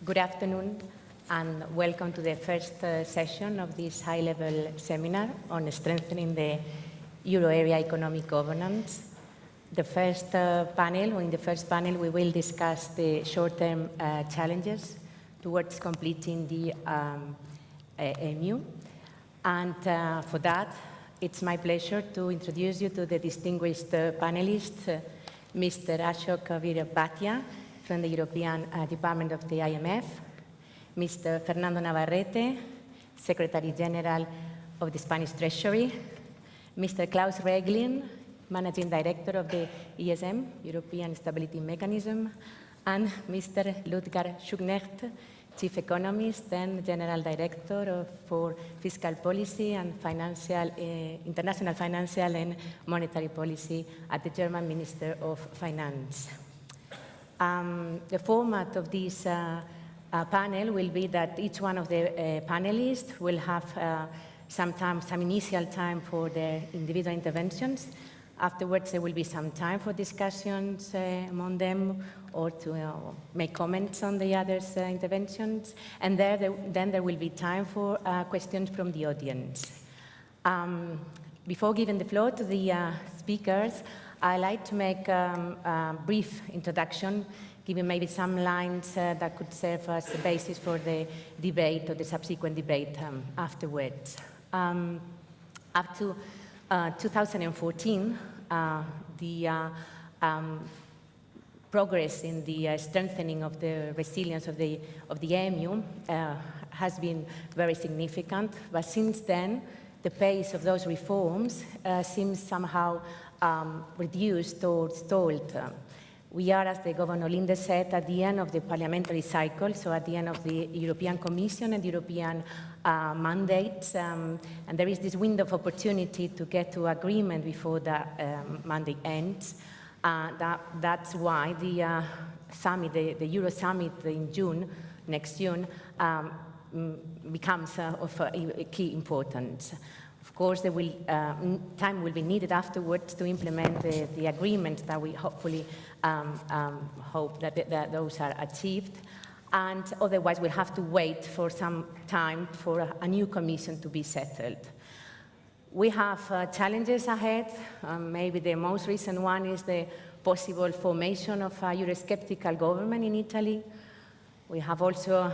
Good afternoon, and welcome to the first session of this high-level seminar on strengthening the euro area economic governance. In the first panel, we will discuss the short-term challenges towards completing the EMU. And for that, it's my pleasure to introduce you to the distinguished panelists, Mr. Ashok Veerabhatia from the European Department of the IMF, Mr. Fernando Navarrete, Secretary General of the Spanish Treasury, Mr. Klaus Regling, Managing Director of the ESM, European Stability Mechanism, and Mr. Ludger Schugnecht, Chief Economist and General Director for Fiscal Policy and International Financial and Monetary Policy at the German Minister of Finance. The format of this panel will be that each one of the panelists will have some initial time for their individual interventions. Afterwards, there will be some time for discussions among them or to make comments on the others' interventions. And then there will be time for questions from the audience. Before giving the floor to the speakers, I'd like to make a brief introduction, giving maybe some lines that could serve as a basis for the debate or the subsequent debate afterwards. Up to 2014, the progress in the strengthening of the resilience of the EMU has been very significant, but since then, the pace of those reforms seems somehow reduced or stalled. We are, as the Governor Linde said, at the end of the parliamentary cycle, so at the end of the European Commission and European mandates, and there is this window of opportunity to get to agreement before the mandate ends. That's why the summit, the Euro Summit in June, next June, becomes of key importance. Of course, time will be needed afterwards to implement the agreements that we hopefully hope that those are achieved. And otherwise, we'll have to wait for some time for a new commission to be settled. We have challenges ahead. Maybe the most recent one is the possible formation of a Eurosceptical government in Italy. We have also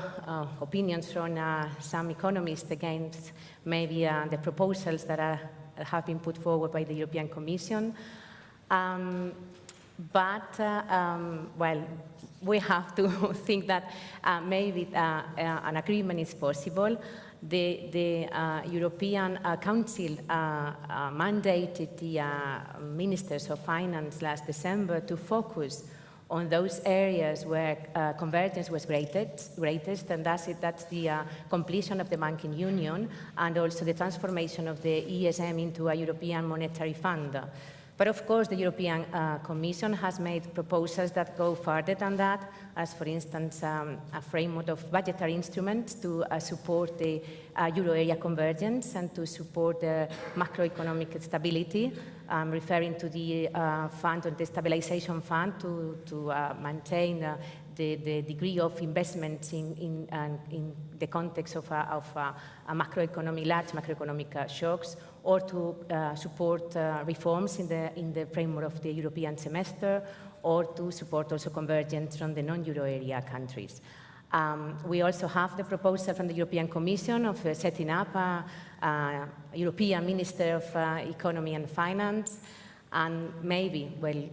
opinions from some economists against maybe the proposals that have been put forward by the European Commission. Well, we have to think that maybe an agreement is possible. The European Council mandated the Ministers of Finance last December to focus on those areas where convergence was greatest, and that's the completion of the banking union and also the transformation of the ESM into a European monetary fund. But of course, the European Commission has made proposals that go further than that, as for instance, a framework of budgetary instruments to support the euro area convergence and to support the macroeconomic stability, referring to the fund, or the stabilization fund, to maintain the degree of investments in the context of a large macroeconomic shocks, or to support reforms in the framework of the European semester, or to support also convergence from the non-euro area countries. We also have the proposal from the European Commission of setting up a European Minister of Economy and Finance, and maybe, well,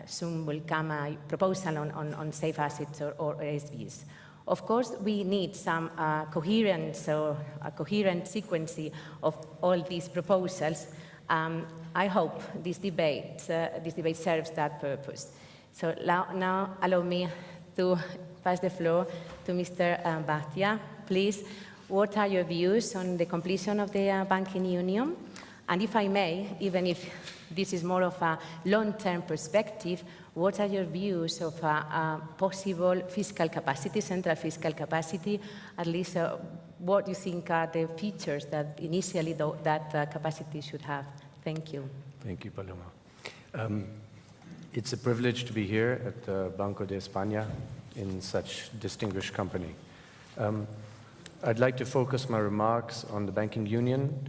soon will come a proposal on safe assets or SVs. Of course, we need some coherence or a coherent sequence of all these proposals. I hope this debate serves that purpose. So now allow me to pass the floor to Mr. Bhatia. Please, what are your views on the completion of the banking union? And if I may, even if this is more of a long-term perspective, what are your views of possible fiscal capacity, central fiscal capacity? At least, what do you think are the features that initially that capacity should have? Thank you. Thank you, Paloma. It's a privilege to be here at Banco de España in such distinguished company. I'd like to focus my remarks on the banking union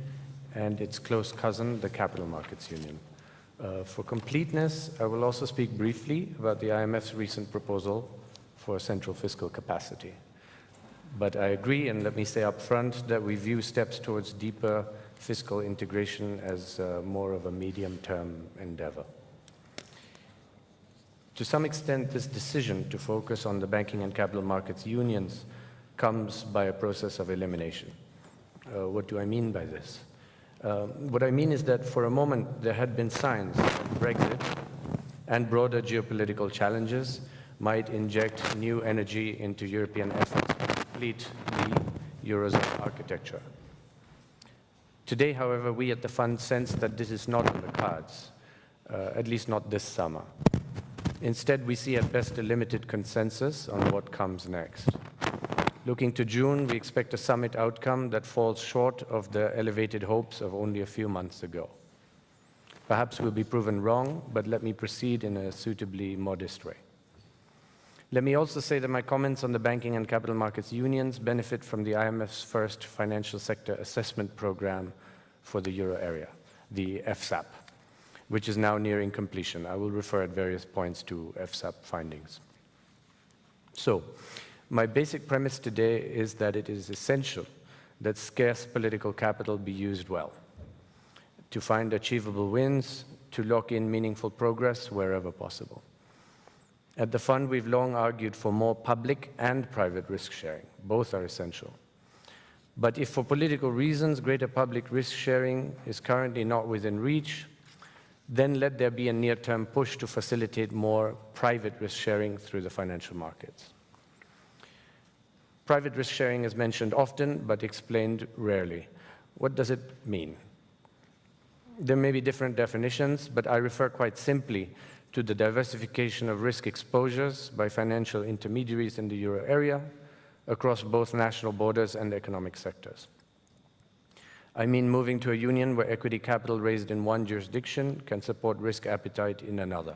and its close cousin, the capital markets union. For completeness, I will also speak briefly about the IMF's recent proposal for central fiscal capacity. But I agree, and let me say up front, that we view steps towards deeper fiscal integration as more of a medium-term endeavor. To some extent, this decision to focus on the banking and capital markets unions comes by a process of elimination. What do I mean by this? What I mean is that for a moment there had been signs that Brexit and broader geopolitical challenges might inject new energy into European efforts to complete the Eurozone architecture. Today, however, we at the Fund sense that this is not on the cards, at least not this summer. Instead, we see at best a limited consensus on what comes next. Looking to June, we expect a summit outcome that falls short of the elevated hopes of only a few months ago. Perhaps we'll be proven wrong, but let me proceed in a suitably modest way. Let me also say that my comments on the banking and capital markets unions benefit from the IMF's first financial sector assessment program for the euro area, the FSAP, which is now nearing completion. I will refer at various points to FSAP findings. So, my basic premise today is that it is essential that scarce political capital be used well, to find achievable wins, to lock in meaningful progress wherever possible. At the Fund, we've long argued for more public and private risk sharing. Both are essential. But if for political reasons greater public risk sharing is currently not within reach, then let there be a near-term push to facilitate more private risk sharing through the financial markets. Private risk sharing is mentioned often, but explained rarely. What does it mean? There may be different definitions, but I refer quite simply to the diversification of risk exposures by financial intermediaries in the euro area across both national borders and economic sectors. I mean moving to a union where equity capital raised in one jurisdiction can support risk appetite in another,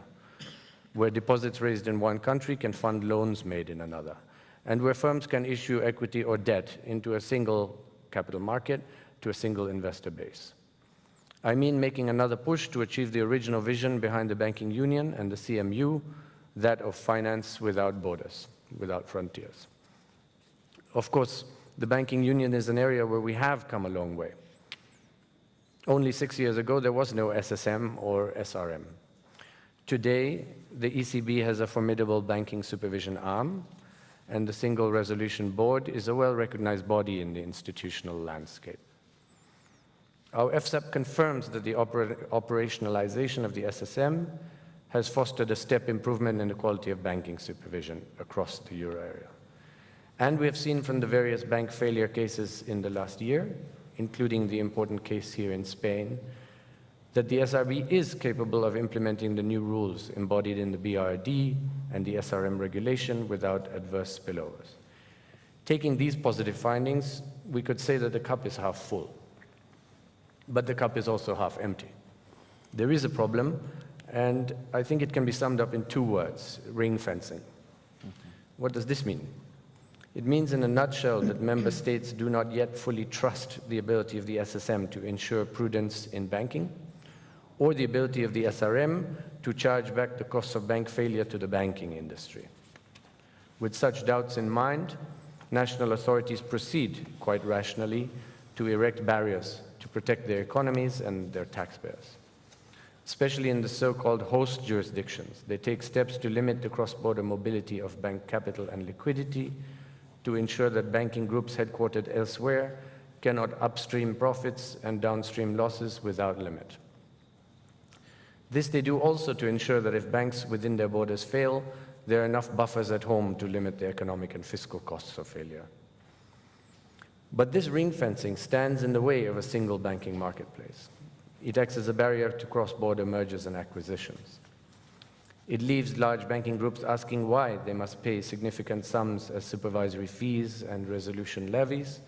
where deposits raised in one country can fund loans made in another, and where firms can issue equity or debt into a single capital market to a single investor base. I mean making another push to achieve the original vision behind the banking union and the CMU, that of finance without borders, without frontiers. Of course, the banking union is an area where we have come a long way. Only 6 years ago, there was no SSM or SRM. Today, the ECB has a formidable banking supervision arm, and the Single Resolution Board is a well-recognized body in the institutional landscape. Our FSAP confirms that the operationalization of the SSM has fostered a step improvement in the quality of banking supervision across the euro area. And we have seen from the various bank failure cases in the last year, including the important case here in Spain, that the SRB is capable of implementing the new rules embodied in the BRRD and the SRM regulation without adverse spillovers. Taking these positive findings, we could say that the cup is half full. But the cup is also half empty. There is a problem, and I think it can be summed up in 2 words: ring fencing. What does this mean? It means in a nutshell that member states do not yet fully trust the ability of the SSM to ensure prudence in banking, or the ability of the SRM to charge back the costs of bank failure to the banking industry. With such doubts in mind, national authorities proceed, quite rationally, to erect barriers to protect their economies and their taxpayers. Especially in the so-called host jurisdictions, they take steps to limit the cross-border mobility of bank capital and liquidity, to ensure that banking groups headquartered elsewhere cannot upstream profits and downstream losses without limit. This they do also to ensure that if banks within their borders fail, there are enough buffers at home to limit the economic and fiscal costs of failure. But this ring fencing stands in the way of a single banking marketplace. It acts as a barrier to cross-border mergers and acquisitions. It leaves large banking groups asking why they must pay significant sums as supervisory fees and resolution levies,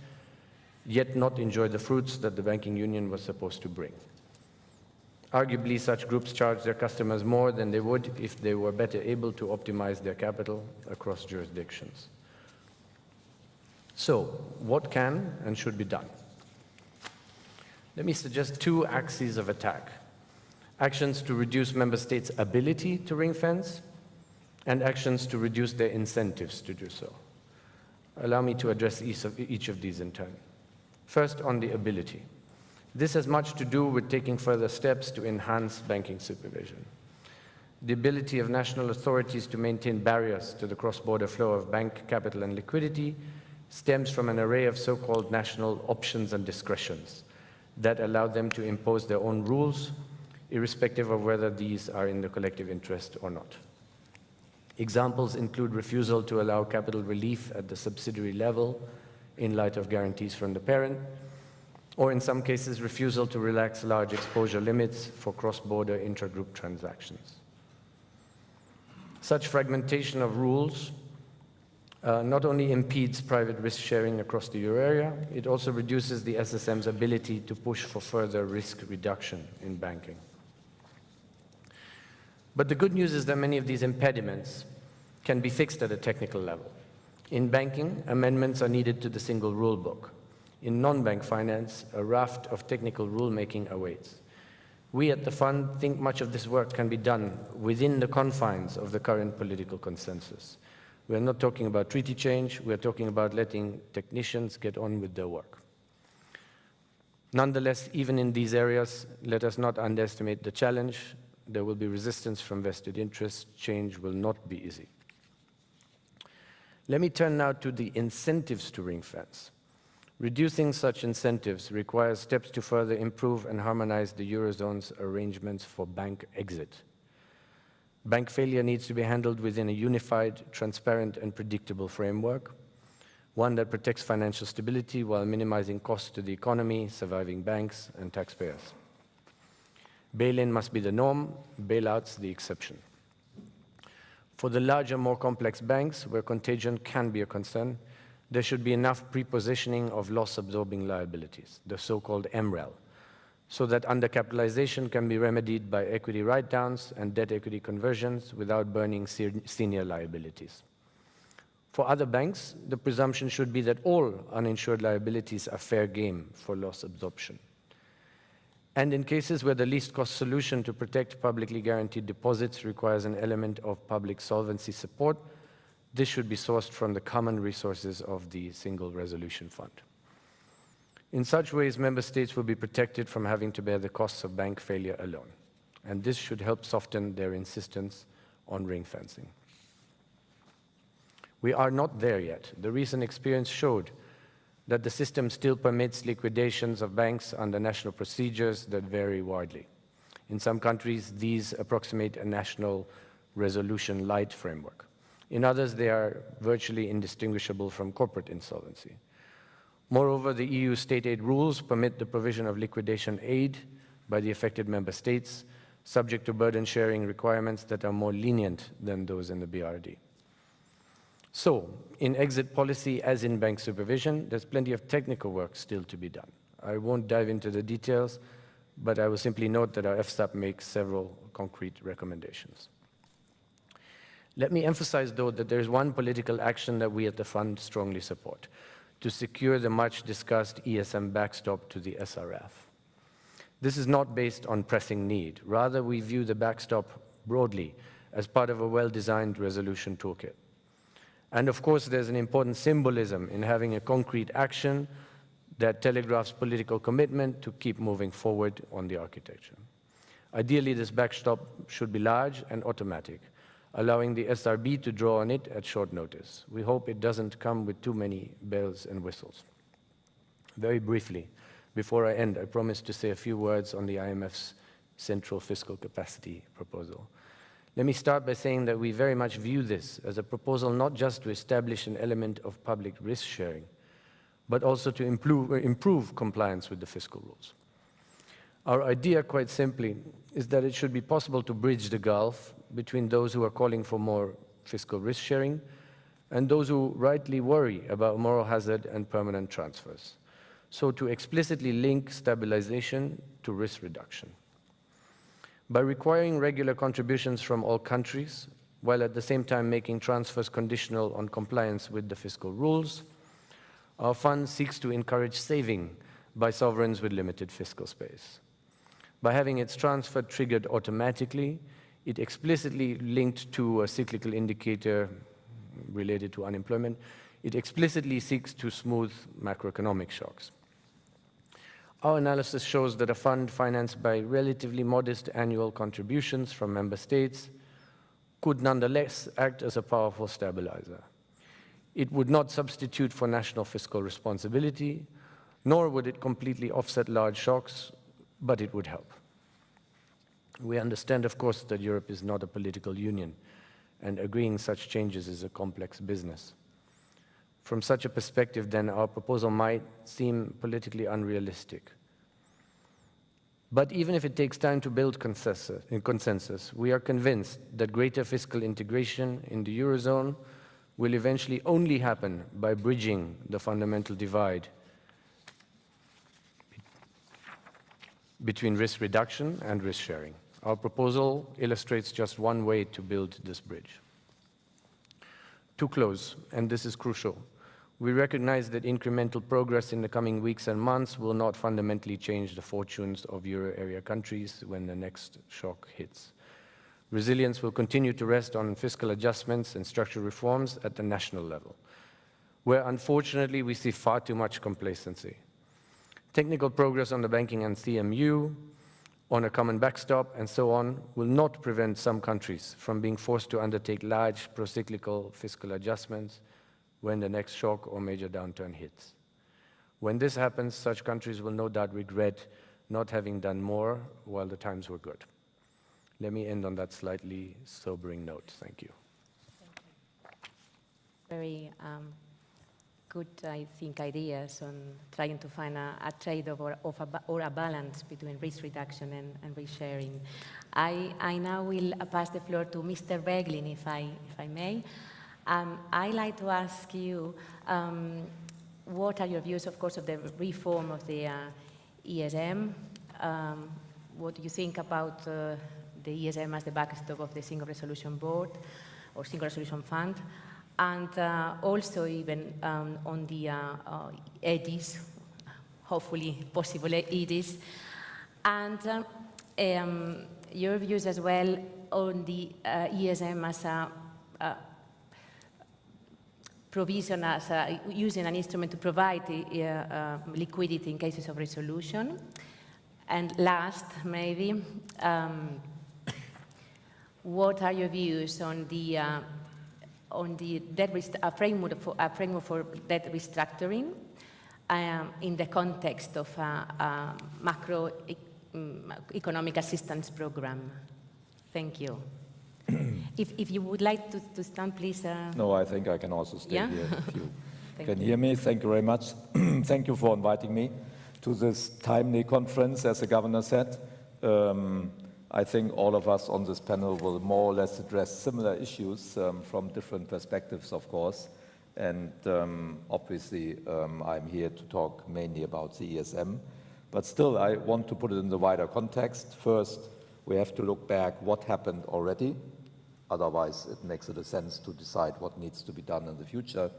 yet not enjoy the fruits that the banking union was supposed to bring. Arguably, such groups charge their customers more than they would if they were better able to optimize their capital across jurisdictions. So, what can and should be done? Let me suggest two axes of attack: actions to reduce member states' ability to ring-fence, and actions to reduce their incentives to do so. Allow me to address each of these in turn. First, on the ability. This has much to do with taking further steps to enhance banking supervision. The ability of national authorities to maintain barriers to the cross-border flow of bank capital and liquidity stems from an array of so-called national options and discretions that allow them to impose their own rules, irrespective of whether these are in the collective interest or not. Examples include refusal to allow capital relief at the subsidiary level in light of guarantees from the parent, or in some cases, refusal to relax large exposure limits for cross-border intragroup transactions. Such fragmentation of rules not only impedes private risk sharing across the euro area, it also reduces the SSM's ability to push for further risk reduction in banking. But the good news is that many of these impediments can be fixed at a technical level. In banking, amendments are needed to the single rule book. In non-bank finance, a raft of technical rulemaking awaits. We at the Fund think much of this work can be done within the confines of the current political consensus. We're not talking about treaty change, we're talking about letting technicians get on with their work. Nonetheless, even in these areas, let us not underestimate the challenge. There will be resistance from vested interests. Change will not be easy. Let me turn now to the incentives to ring-fence. Reducing such incentives requires steps to further improve and harmonize the Eurozone's arrangements for bank exit. Bank failure needs to be handled within a unified, transparent, and predictable framework, one that protects financial stability while minimizing costs to the economy, surviving banks, and taxpayers. Bail-in must be the norm, bailouts the exception. For the larger, more complex banks, where contagion can be a concern, there should be enough prepositioning of loss-absorbing liabilities, the so-called MREL, so that undercapitalization can be remedied by equity write-downs and debt equity conversions without burning senior liabilities. For other banks, the presumption should be that all uninsured liabilities are fair game for loss absorption. And in cases where the least cost solution to protect publicly guaranteed deposits requires an element of public solvency support, this should be sourced from the common resources of the Single Resolution Fund. In such ways, member states will be protected from having to bear the costs of bank failure alone, and this should help soften their insistence on ring-fencing. We are not there yet. The recent experience showed that the system still permits liquidations of banks under national procedures that vary widely. In some countries, these approximate a national resolution light framework. In others, they are virtually indistinguishable from corporate insolvency. Moreover, the EU state aid rules permit the provision of liquidation aid by the affected member states, subject to burden-sharing requirements that are more lenient than those in the BRD. So, in exit policy, as in bank supervision, there's plenty of technical work still to be done. I won't dive into the details, but I will simply note that our FSAP makes several concrete recommendations. Let me emphasize, though, that there is one political action that we at the Fund strongly support: to secure the much-discussed ESM backstop to the SRF. This is not based on pressing need. Rather, we view the backstop broadly as part of a well-designed resolution toolkit. And of course, there's an important symbolism in having a concrete action that telegraphs political commitment to keep moving forward on the architecture. Ideally, this backstop should be large and automatic, allowing the SRB to draw on it at short notice. We hope it doesn't come with too many bells and whistles. Very briefly, before I end, I promise to say a few words on the IMF's central fiscal capacity proposal. Let me start by saying that we very much view this as a proposal not just to establish an element of public risk sharing, but also to improve compliance with the fiscal rules. Our idea, quite simply, is that it should be possible to bridge the gulf between those who are calling for more fiscal risk sharing and those who rightly worry about moral hazard and permanent transfers. So to explicitly link stabilization to risk reduction. By requiring regular contributions from all countries, while at the same time making transfers conditional on compliance with the fiscal rules, our fund seeks to encourage saving by sovereigns with limited fiscal space. By having its transfer triggered automatically, it explicitly linked to a cyclical indicator related to unemployment, it explicitly seeks to smooth macroeconomic shocks. Our analysis shows that a fund financed by relatively modest annual contributions from member states could nonetheless act as a powerful stabilizer. It would not substitute for national fiscal responsibility, nor would it completely offset large shocks, but it would help. We understand, of course, that Europe is not a political union, and agreeing such changes is a complex business. From such a perspective, then, our proposal might seem politically unrealistic. But even if it takes time to build consensus, we are convinced that greater fiscal integration in the Eurozone will eventually only happen by bridging the fundamental divide between risk reduction and risk sharing. Our proposal illustrates just one way to build this bridge. To close, and this is crucial, we recognize that incremental progress in the coming weeks and months will not fundamentally change the fortunes of euro area countries when the next shock hits. Resilience will continue to rest on fiscal adjustments and structural reforms at the national level, where unfortunately we see far too much complacency. Technical progress on the banking and EMU, on a common backstop, and so on, will not prevent some countries from being forced to undertake large procyclical fiscal adjustments when the next shock or major downturn hits. When this happens, such countries will no doubt regret not having done more while the times were good. Let me end on that slightly sobering note. Thank you. Very good, I think, ideas on trying to find a trade-off or a balance between risk reduction and risk sharing. I now will pass the floor to Mr. Beglin, if I may. I'd like to ask you, what are your views, of course, of the reform of the ESM? What do you think about the ESM as the backstop of the Single Resolution Board or Single Resolution Fund? And also even on the EDIs, hopefully possible EDIs. And your views as well on the ESM as a provision, as using an instrument to provide liquidity in cases of resolution. And last, maybe, what are your views on the framework for debt restructuring in the context of a macroeconomic assistance program? Thank you. If you would like to stand, please. No, I think I can also stay yeah? here if you can hear me. Thank you very much. Thank you for inviting me to this timely conference, as the governor said. I think all of us on this panel will more or less address similar issues from different perspectives, of course. And obviously, I'm here to talk mainly about the ESM. But still, I want to put it in the wider context. First, we have to look back what happened already. Otherwise, it makes a sense to decide what needs to be done in the future.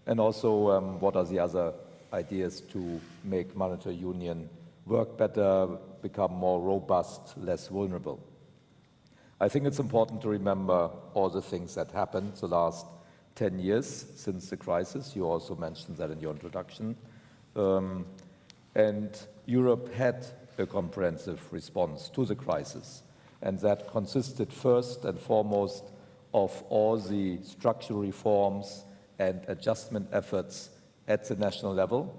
And also, what are the other ideas to make monetary union work better, become more robust, less vulnerable. I think it's important to remember all the things that happened the last 10 years since the crisis. You also mentioned that in your introduction. And Europe had a comprehensive response to the crisis. And that consisted first and foremost of all the structural reforms and adjustment efforts at the national level,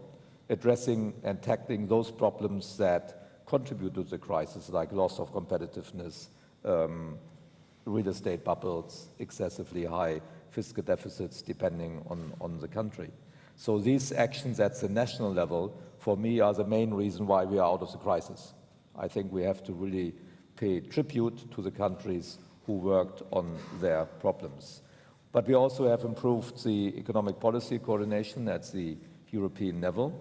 addressing and tackling those problems that contribute to the crisis, like loss of competitiveness, real estate bubbles, excessively high fiscal deficits, depending on the country. So these actions at the national level, for me, are the main reason why we are out of the crisis. I think we have to really pay tribute to the countries who worked on their problems. But we also have improved the economic policy coordination at the European level.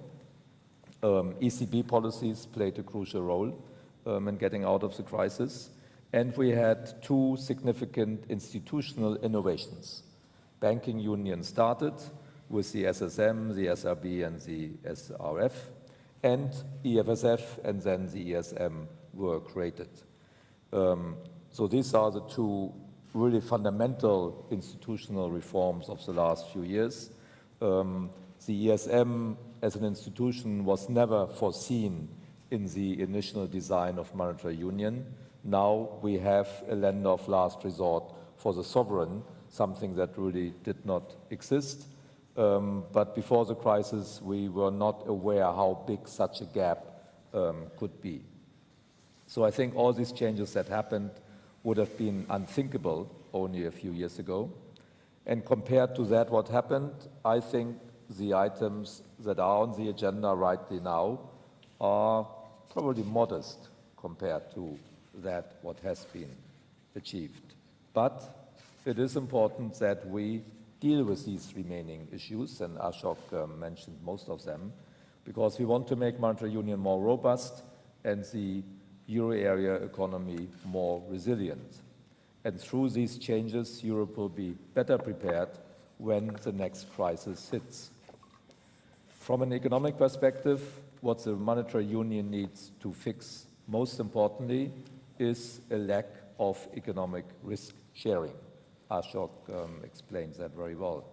ECB policies played a crucial role in getting out of the crisis. And we had two significant institutional innovations. Banking union started with the SSM, the SRB, and the SRF, and EFSF and then the ESM were created. So these are the two really fundamental institutional reforms of the last few years. The ESM as an institution was never foreseen in the initial design of monetary union. Now we have a lender of last resort for the sovereign, something that really did not exist. But before the crisis, we were not aware how big such a gap could be. So I think all these changes that happened would have been unthinkable only a few years ago. And compared to that, what happened, I think the items that are on the agenda rightly now are probably modest compared to that what has been achieved. But it is important that we deal with these remaining issues, and Ashok mentioned most of them, because we want to make monetary union more robust and the euro area economy more resilient. And through these changes, Europe will be better prepared when the next crisis hits. From an economic perspective, what the monetary union needs to fix most importantly is a lack of economic risk sharing. Ashok explains that very well.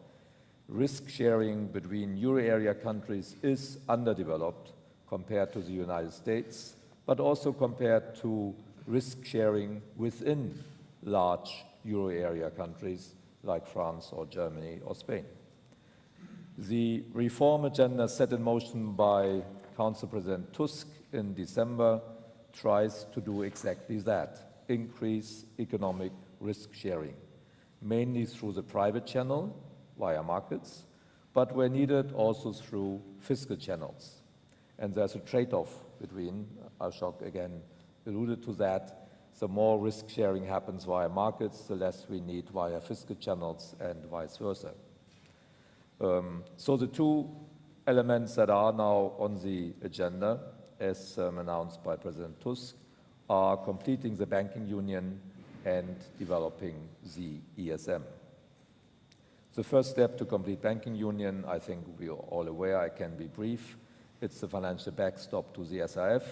Risk sharing between euro area countries is underdeveloped compared to the United States, but also compared to risk sharing within large euro area countries like France or Germany or Spain. The reform agenda set in motion by Council President Tusk in December tries to do exactly that, increase economic risk sharing, mainly through the private channel via markets, but where needed also through fiscal channels. And there's a trade-off between, Ashok again alluded to that, the more risk sharing happens via markets, the less we need via fiscal channels and vice versa. So the two elements that are now on the agenda, as announced by President Tusk, are completing the banking union and developing the ESM. The first step to complete banking union, I think we are all aware, I can be brief, it's the financial backstop to the SRF,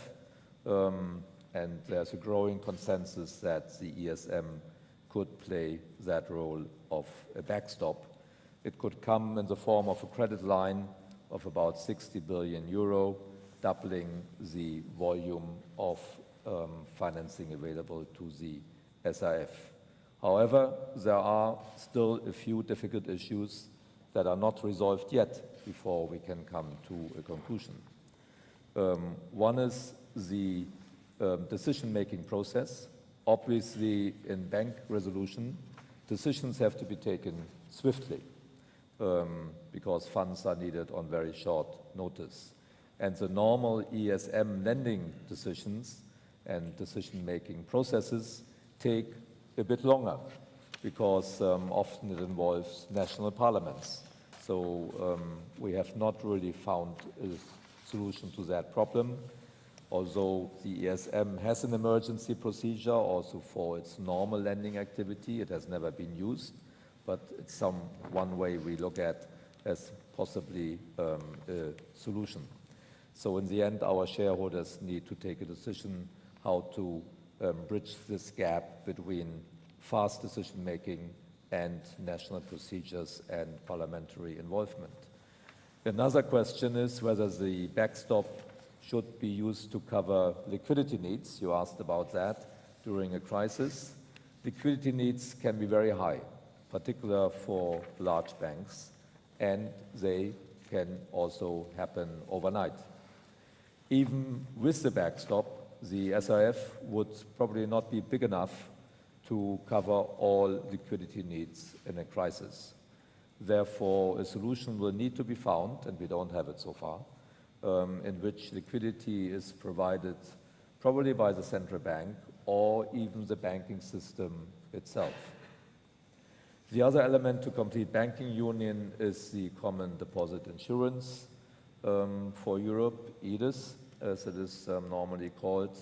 and there's a growing consensus that the ESM could play that role of a backstop. It could come in the form of a credit line of about 60 billion euro, doubling the volume of financing available to the SRF. However, there are still a few difficult issues that are not resolved yet before we can come to a conclusion. One is the decision-making process. Obviously, in bank resolution, decisions have to be taken swiftly because funds are needed on very short notice. And the normal ESM lending decisions and decision-making processes take a bit longer because often it involves national parliaments. So we have not really found a solution to that problem. Although the ESM has an emergency procedure also for its normal lending activity, it has never been used, but it's one way we look at as possibly a solution. So in the end, our shareholders need to take a decision how to bridge this gap between fast decision-making and national procedures and parliamentary involvement. Another question is whether the backstop should be used to cover liquidity needs. You asked about that during a crisis. Liquidity needs can be very high, particularly for large banks, and they can also happen overnight. Even with the backstop, the SRF would probably not be big enough to cover all liquidity needs in a crisis. Therefore, a solution will need to be found, and we don't have it so far, in which liquidity is provided probably by the central bank or even the banking system itself. The other element to complete banking union is the common deposit insurance for Europe, EDIS, as it is normally called.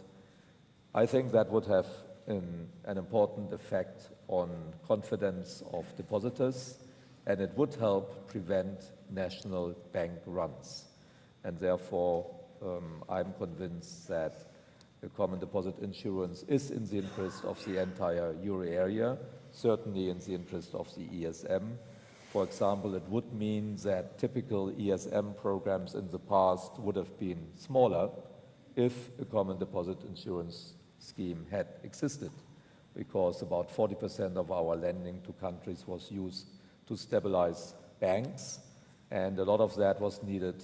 I think that would have an important effect on confidence of depositors, and it would help prevent national bank runs. And therefore, I'm convinced that the common deposit insurance is in the interest of the entire euro area, certainly in the interest of the ESM. For example, it would mean that typical ESM programs in the past would have been smaller if a common deposit insurance scheme had existed, because about 40% of our lending to countries was used to stabilize banks, and a lot of that was needed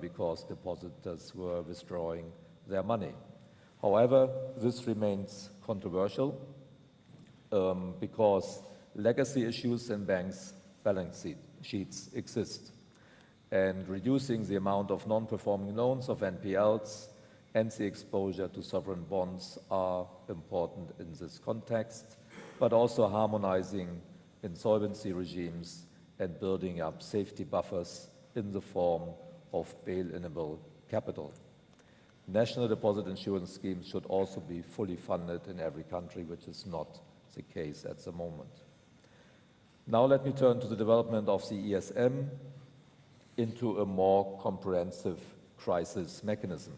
because depositors were withdrawing their money. However, this remains controversial because legacy issues in banks' balance sheets exist, and reducing the amount of non-performing loans of NPLs and the exposure to sovereign bonds are important in this context, but also harmonizing insolvency regimes and building up safety buffers in the form of bail-inable capital. National deposit insurance schemes should also be fully funded in every country, which is not the case at the moment. Now let me turn to the development of the ESM into a more comprehensive crisis mechanism.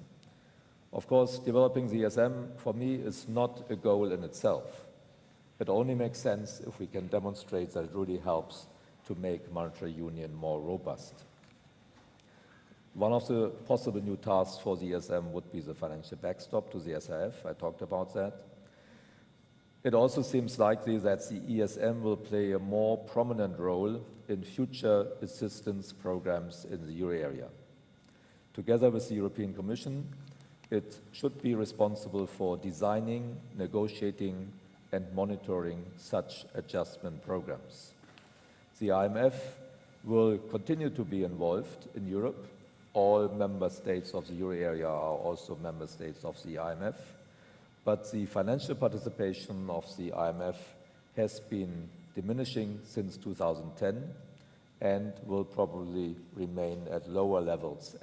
Of course, developing the ESM, for me, is not a goal in itself. It only makes sense if we can demonstrate that it really helps to make monetary union more robust. One of the possible new tasks for the ESM would be the financial backstop to the SIF. I talked about that. It also seems likely that the ESM will play a more prominent role in future assistance programs in the euro area. Together with the European Commission, it should be responsible for designing, negotiating, and monitoring such adjustment programs. The IMF will continue to be involved in Europe. All member states of the euro area are also member states of the IMF, but the financial participation of the IMF has been diminishing since 2010 and will probably remain at lower levels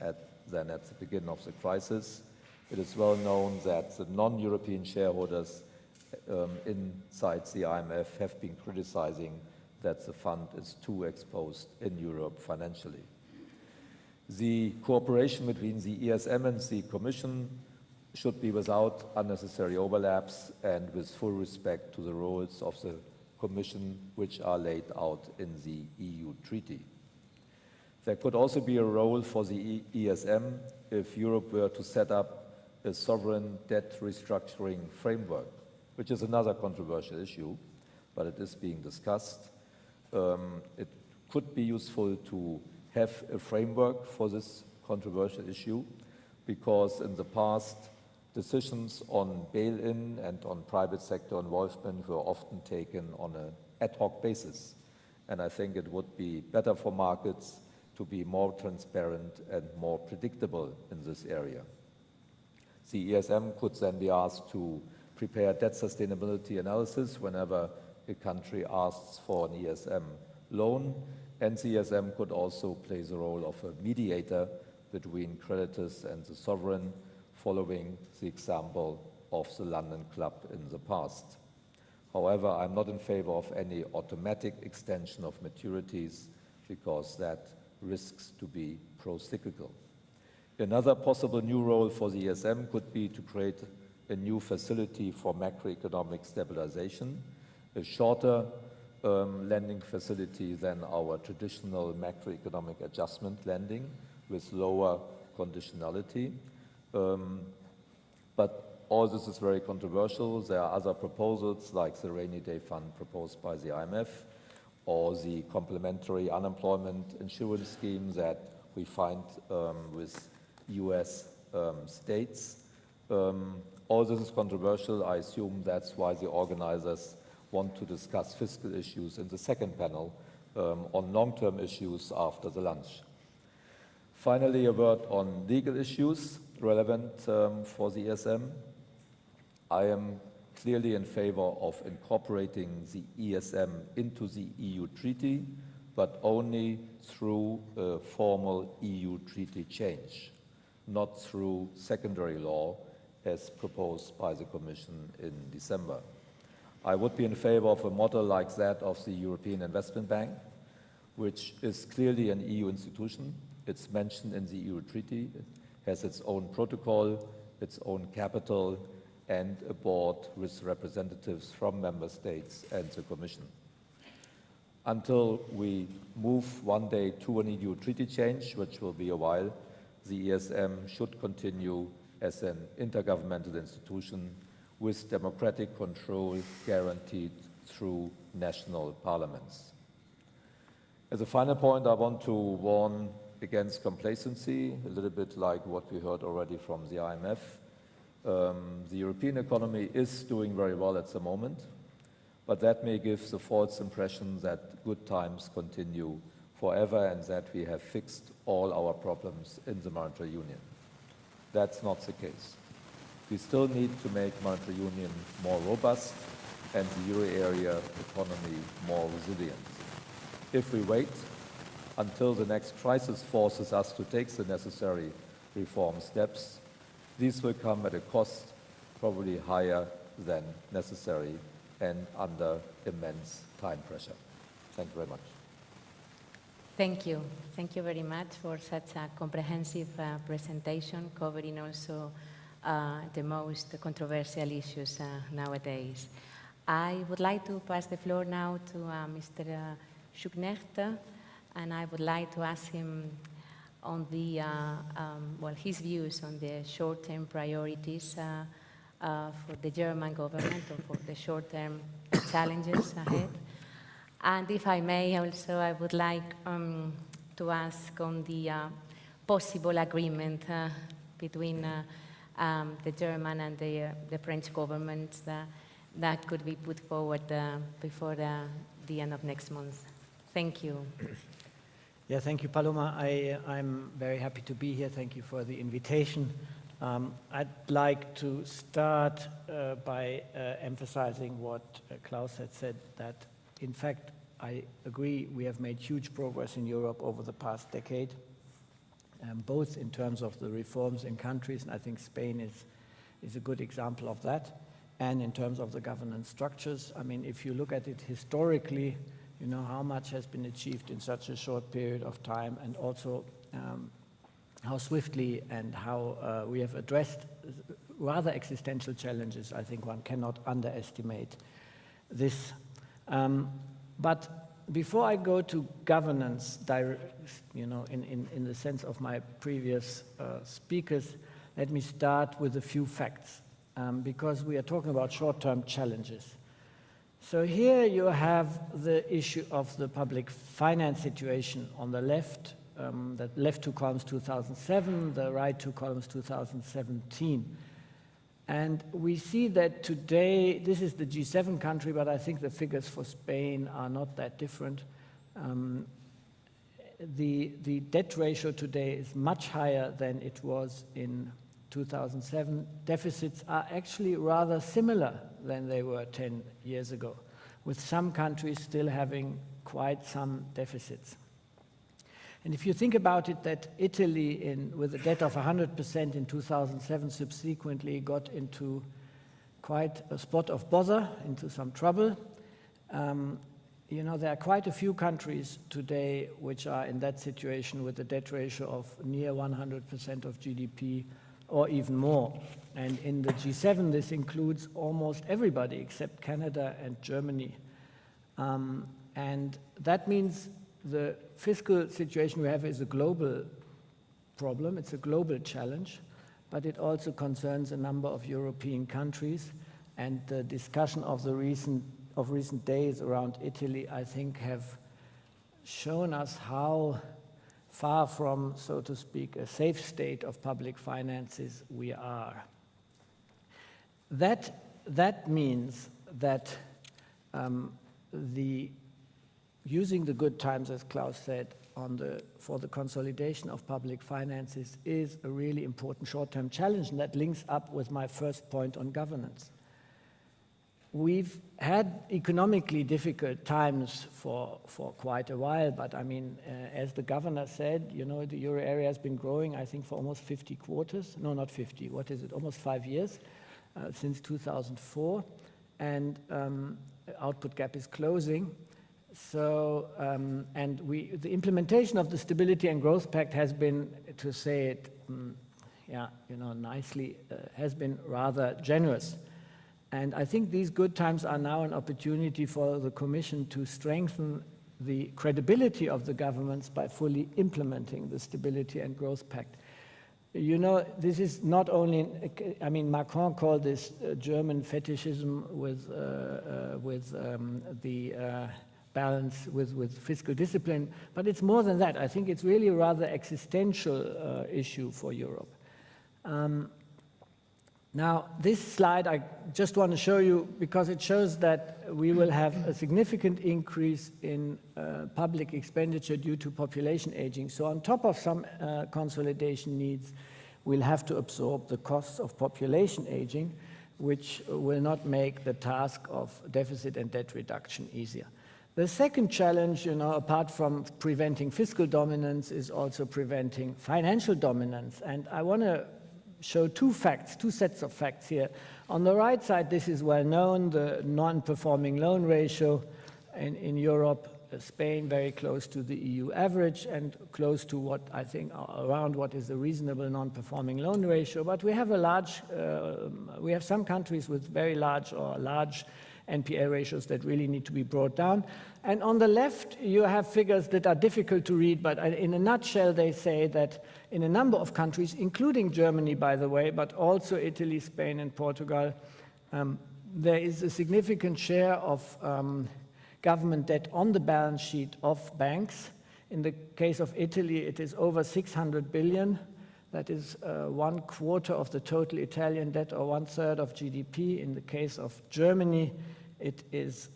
than at the beginning of the crisis. It is well known that the non-European shareholders inside the IMF have been criticizing that the fund is too exposed in Europe financially. The cooperation between the ESM and the Commission should be without unnecessary overlaps and with full respect to the roles of the Commission, which are laid out in the EU treaty. There could also be a role for the ESM if Europe were to set up a sovereign debt restructuring framework, which is another controversial issue, but it is being discussed. It could be useful to have a framework for this controversial issue, because in the past, decisions on bail-in and on private sector involvement were often taken on an ad hoc basis. And I think it would be better for markets to be more transparent and more predictable in this area. The ESM could then be asked to prepare debt sustainability analysis whenever a country asks for an ESM loan, and the ESM could also play the role of a mediator between creditors and the sovereign, following the example of the London Club in the past. However, I'm not in favor of any automatic extension of maturities, because that risks to be pro-cyclical. Another possible new role for the ESM could be to create a new facility for macroeconomic stabilization, a shorter lending facility than our traditional macroeconomic adjustment lending with lower conditionality. But all this is very controversial. There are other proposals like the rainy day fund proposed by the IMF or the complementary unemployment insurance scheme that we find with US states. All this is controversial. I assume that's why the organizers want to discuss fiscal issues in the second panel on long-term issues after the lunch. Finally, a word on legal issues relevant for the ESM. I am clearly in favor of incorporating the ESM into the EU treaty, but only through a formal EU treaty change, not through secondary law as proposed by the Commission in December. I would be in favor of a model like that of the European Investment Bank, which is clearly an EU institution. It's mentioned in the EU treaty. It has its own protocol, its own capital, and a board with representatives from member states and the Commission. Until we move one day to an EU treaty change, which will be a while, the ESM should continue as an intergovernmental institution with democratic control guaranteed through national parliaments. As a final point, I want to warn against complacency, a little bit like what we heard already from the IMF. The European economy is doing very well at the moment, but that may give the false impression that good times continue forever and that we have fixed all our problems in the monetary union. That's not the case. We still need to make monetary union more robust and the euro area economy more resilient. If we wait until the next crisis forces us to take the necessary reform steps, these will come at a cost probably higher than necessary and under immense time pressure. Thank you very much. Thank you. Thank you very much for such a comprehensive presentation covering also the most controversial issues nowadays. I would like to pass the floor now to Mr. Schuknecht, and I would like to ask him on the, his views on the short-term priorities for the German government or for the short-term challenges ahead. And if I may also, I would like to ask on the possible agreement between the German and the French governments that could be put forward before the end of next month. Thank you. Yeah, thank you, Paloma. I'm very happy to be here. Thank you for the invitation. I'd like to start by emphasizing what Klaus had said, that in fact, I agree we have made huge progress in Europe over the past decade, both in terms of the reforms in countries, and I think Spain is a good example of that, and in terms of the governance structures. I mean, if you look at it historically, you know how much has been achieved in such a short period of time, and also how swiftly and how we have addressed rather existential challenges. I think one cannot underestimate this. But before I go to governance, you know, in the sense of my previous speakers, let me start with a few facts, because we are talking about short-term challenges. So here you have the issue of the public finance situation on the left, the left two columns 2007, the right two columns 2017. And we see that today, this is the G7 country, but I think the figures for Spain are not that different. The debt ratio today is much higher than it was in 2007. Deficits are actually rather similar than they were 10 years ago, with some countries still having quite some deficits. And if you think about it, that Italy, with a debt of 100% in 2007, subsequently got into quite a spot of bother, into some trouble. You know, there are quite a few countries today which are in that situation with a debt ratio of near 100% of GDP or even more. And in the G7, this includes almost everybody except Canada and Germany. And that means the fiscal situation we have is a global problem, it's a global challenge, but it also concerns a number of European countries. And the discussion of recent days around Italy, I think, have shown us how far from, so to speak, a safe state of public finances we are. That means that using the good times, as Klaus said, for the consolidation of public finances is a really important short-term challenge, and that links up with my first point on governance. We've had economically difficult times for quite a while, but I mean, as the governor said, you know, the euro area has been growing, I think, for almost 50 quarters. No, not 50, what is it, almost 5 years, since 2004. and output gap is closing. So, and the implementation of the Stability and Growth Pact has been, to say it, nicely, has been rather generous. And I think these good times are now an opportunity for the Commission to strengthen the credibility of the governments by fully implementing the Stability and Growth Pact. You know, this is not only, I mean, Macron called this German fetishism with the balance with fiscal discipline, but it's more than that. I think it's really a rather existential issue for Europe. Now, this slide I just want to show you because it shows that we will have a significant increase in public expenditure due to population aging. So on top of some consolidation needs, we'll have to absorb the costs of population aging, which will not make the task of deficit and debt reduction easier. The second challenge, you know, apart from preventing fiscal dominance, is also preventing financial dominance. And I want to show two sets of facts here. On the right side, this is well known, the non-performing loan ratio in Europe, Spain very close to the EU average and close to what I think around what is a reasonable non-performing loan ratio. But we have we have some countries with very large or large NPL ratios that really need to be brought down. And on the left, you have figures that are difficult to read, but in a nutshell, they say that in a number of countries, including Germany, by the way, but also Italy, Spain, and Portugal, there is a significant share of government debt on the balance sheet of banks. In the case of Italy, it is over 600 billion. That is 1/4 of the total Italian debt or 1/3 of GDP. In the case of Germany, it is,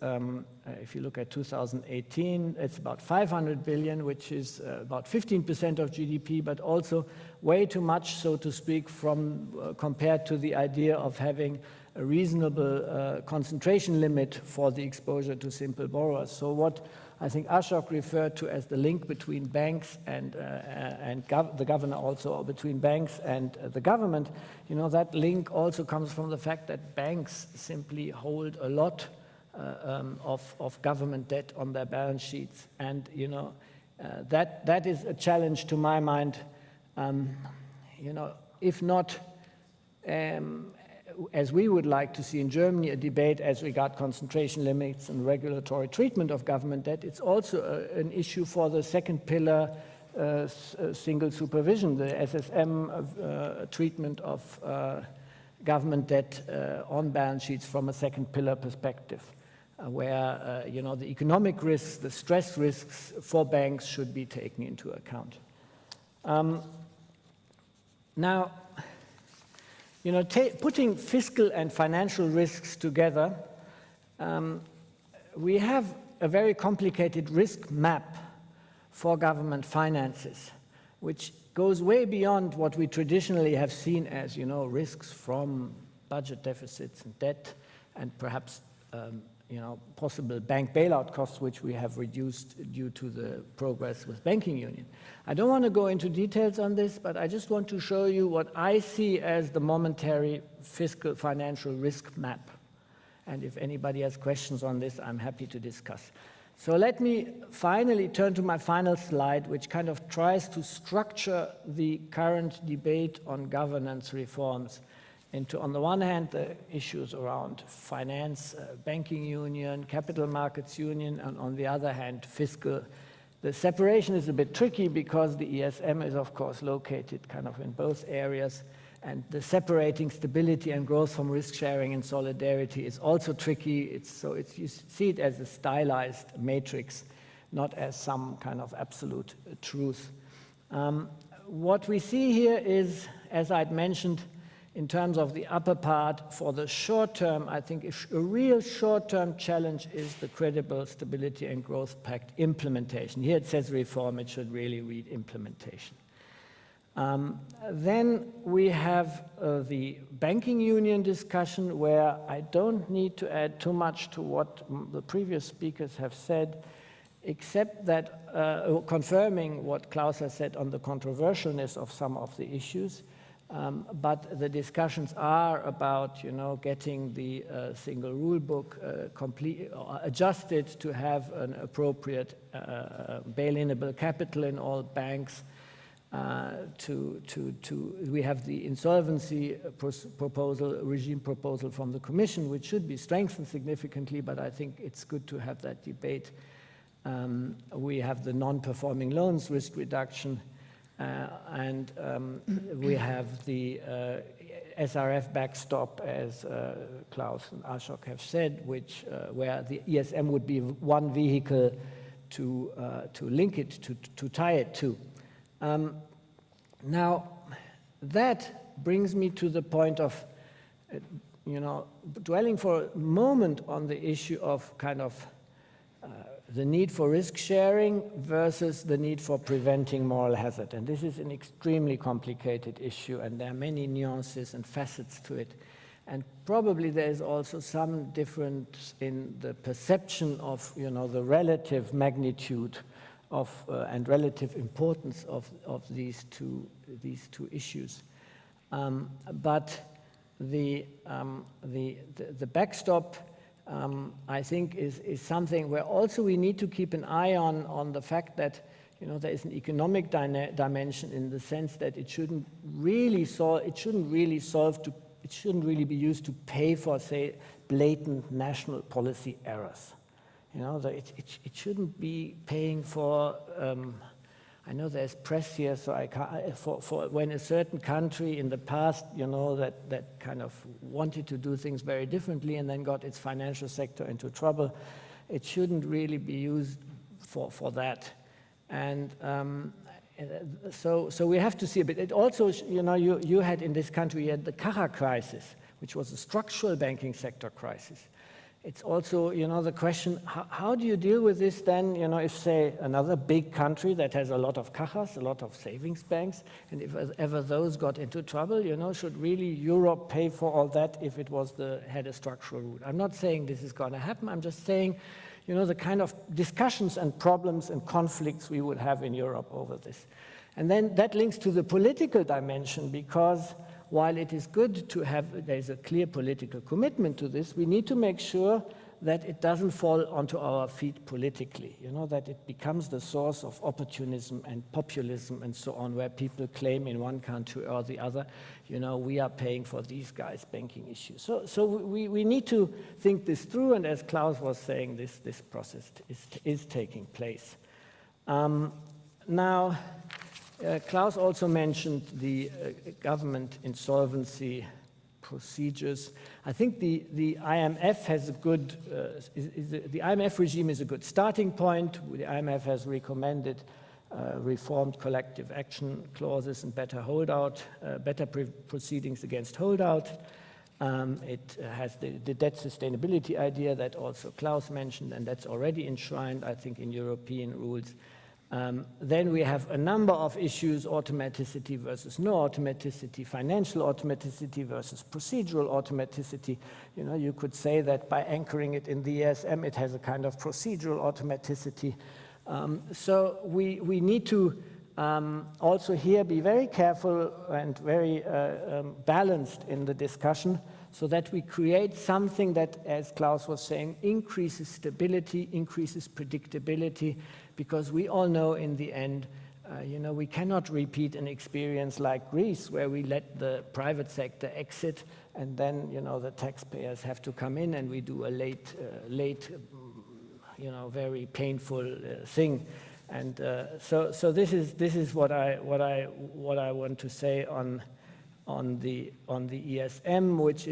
if you look at 2018, it's about 500 billion, which is about 15% of GDP, but also way too much, so to speak, compared to the idea of having a reasonable concentration limit for the exposure to simple borrowers. So what I think Ashok referred to as the link between banks and the governor also, or between banks and the government, you know, that link also comes from the fact that banks simply hold a lot of government debt on their balance sheets. And, you know, that is a challenge to my mind, you know, if not as we would like to see in Germany, a debate as regard concentration limits and regulatory treatment of government debt. It's also an issue for the second pillar single supervision, the SSM treatment of government debt on balance sheets from a second pillar perspective, where you know, the economic risks, the stress risks for banks should be taken into account. Now, you know, putting fiscal and financial risks together, we have a very complicated risk map for government finances, which goes way beyond what we traditionally have seen as, you know, risks from budget deficits and debt, and perhaps, you know, possible bank bailout costs, which we have reduced due to the progress with banking union. I don't want to go into details on this, but I just want to show you what I see as the momentary fiscal financial risk map. And if anybody has questions on this, I'm happy to discuss. So let me finally turn to my final slide, which kind of tries to structure the current debate on governance reforms into, on the one hand, the issues around finance, banking union, capital markets union, and on the other hand, fiscal. The separation is a bit tricky because the ESM is, of course, located kind of in both areas, and the separating stability and growth from risk sharing and solidarity is also tricky. You see it as a stylized matrix, not as some kind of absolute truth. What we see here is, as I'd mentioned, in terms of the upper part, for the short term, I think a real short-term challenge is the credible Stability and Growth Pact implementation. Here it says reform, it should really read implementation. Then we have the banking union discussion, where I don't need to add too much to what the previous speakers have said, except that confirming what Klaus has said on the controversialness of some of the issues. But the discussions are about, getting the single rule book adjusted to have an appropriate bail-inable capital in all banks. We have the insolvency regime proposal from the Commission, which should be strengthened significantly, but I think it's good to have that debate. We have the non-performing loans risk reduction, and we have the SRF backstop, as Klaus and Ashok have said, where the ESM would be one vehicle to link it, to tie it to. Now, that brings me to the point of, dwelling for a moment on the issue of kind of the need for risk sharing versus the need for preventing moral hazard. And this is an extremely complicated issue, and there are many nuances and facets to it. And probably there is also some difference in the perception of, the relative magnitude of and relative importance of these two issues. But the backstop, I think, is something where also we need to keep an eye on the fact that there is an economic dimension, in the sense that it shouldn't really be used to pay for, say, blatant national policy errors. It shouldn't be paying for. I know there's press here, so I can't, for when a certain country in the past, that kind of wanted to do things very differently and then got its financial sector into trouble, it shouldn't really be used for that. And so we have to see a bit. It also, you had in this country, you had the Caja crisis, which was a structural banking sector crisis. It's also, the question, how do you deal with this then, if, say, another big country that has a lot of cajas, a lot of savings banks, and if ever those got into trouble, should really Europe pay for all that if it had a structural root? I'm not saying this is going to happen. I'm just saying, the kind of discussions and problems and conflicts we would have in Europe over this. And then that links to the political dimension, because while it is good to have, there's a clear political commitment to this, we need to make sure that it doesn't fall onto our feet politically, that it becomes the source of opportunism and populism and so on, where people claim in one country or the other, we are paying for these guys' banking issues. So we need to think this through, and as Klaus was saying, this process is taking place. Now, Klaus also mentioned the government insolvency procedures. I think the IMF has a good, the IMF regime is a good starting point. The IMF has recommended reformed collective action clauses and better proceedings against holdout. It has the debt sustainability idea that also Klaus mentioned, and that's already enshrined, I think, in European rules. Then we have a number of issues: automaticity versus no automaticity, financial automaticity versus procedural automaticity. You could say that by anchoring it in the ESM, it has a kind of procedural automaticity. So we need to also here be very careful and very balanced in the discussion, so that we create something that, as Klaus was saying, increases stability, increases predictability, because we all know in the end, we cannot repeat an experience like Greece, where we let the private sector exit, and then, the taxpayers have to come in, and we do a late, very painful thing. And so this is what I want to say on the ESM, which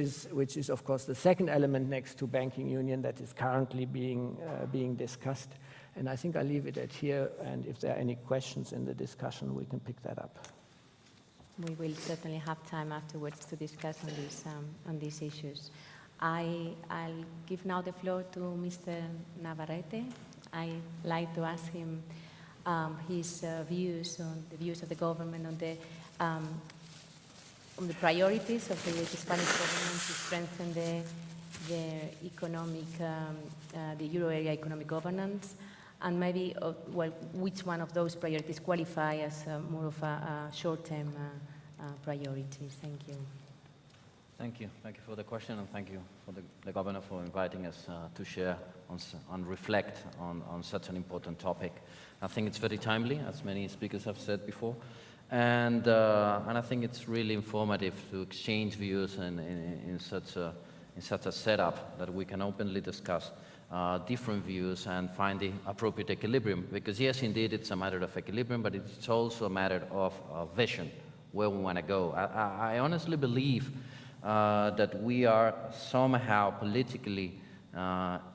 is of course the second element next to banking union that is currently being discussed. And I think I'll leave it at here, and if there are any questions in the discussion, we can pick that up. We will certainly have time afterwards to discuss on these issues. I'll give now the floor to Mr. Navarrete. I'd like to ask him his views on the views of the government on the priorities of the Spanish government to strengthen the economic, the euro area economic governance, and maybe, which one of those priorities qualify as more of a short-term priorities. Thank you. Thank you. Thank you for the question, and thank you for the Governor for inviting us to share and reflect on such an important topic. I think it's very timely, as many speakers have said before, and I think it's really informative to exchange views in such a setup that we can openly discuss different views and find the appropriate equilibrium. Because yes, indeed, it's a matter of equilibrium, but it's also a matter of vision, where we want to go. I honestly believe that we are somehow politically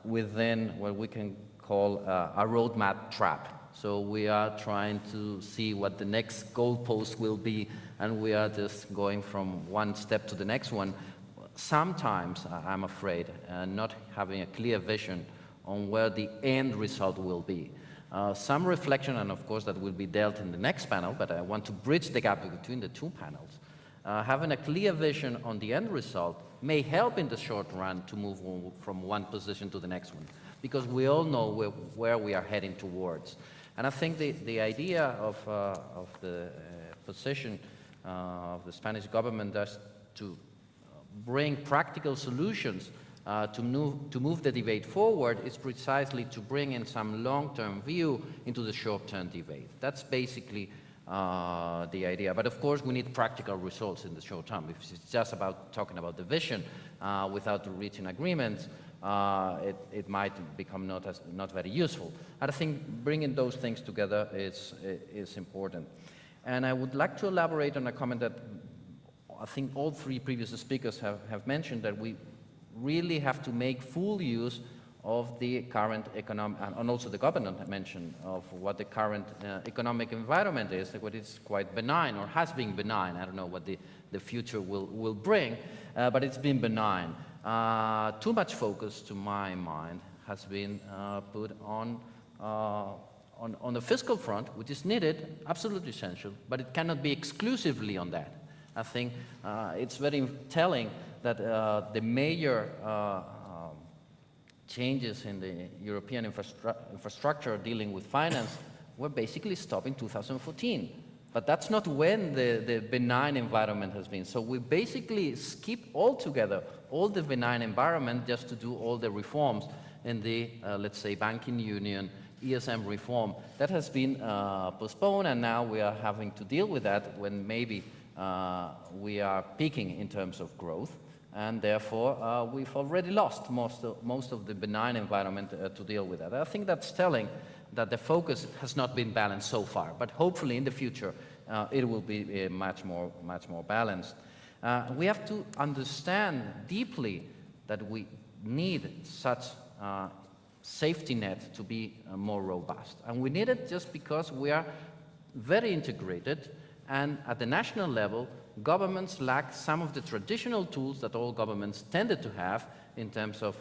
within what we can call a roadmap trap. So we are trying to see what the next goalpost will be, and we are just going from one step to the next one. Sometimes, I'm afraid, not having a clear vision on where the end result will be. Some reflection, and of course that will be dealt in the next panel, but I want to bridge the gap between the two panels. Having a clear vision on the end result may help in the short run to move from one position to the next one, because we all know where we are heading towards. And I think the idea of the position of the Spanish government is to bring practical solutions to move the debate forward is precisely to bring in some long-term view into the short-term debate. That's basically the idea. But of course, we need practical results in the short term. If it's just about talking about the vision without reaching agreements, it might become not very useful. And I think bringing those things together is important. And I would like to elaborate on a comment that I think all three previous speakers have mentioned, that we really have to make full use of the current economic, and also the governor mentioned, of what the current economic environment is, what is quite benign, or has been benign. I don't know what the future will bring, but it's been benign. Too much focus, to my mind, has been put on the fiscal front, which is needed, absolutely essential, but it cannot be exclusively on that. I think it's very telling that the major changes in the European infrastructure dealing with finance were basically stopped in 2014. But that's not when the benign environment has been. So we basically skip altogether all the benign environment just to do all the reforms in the, let's say, banking union, ESM reform. That has been postponed, and now we are having to deal with that when maybe we are peaking in terms of growth, and therefore we've already lost most of the benign environment to deal with that. I think that's telling that the focus has not been balanced so far, but hopefully in the future it will be much more balanced. We have to understand deeply that we need such safety net to be more robust, and we need it just because we are very integrated. And at the national level, governments lack some of the traditional tools that all governments tended to have in terms of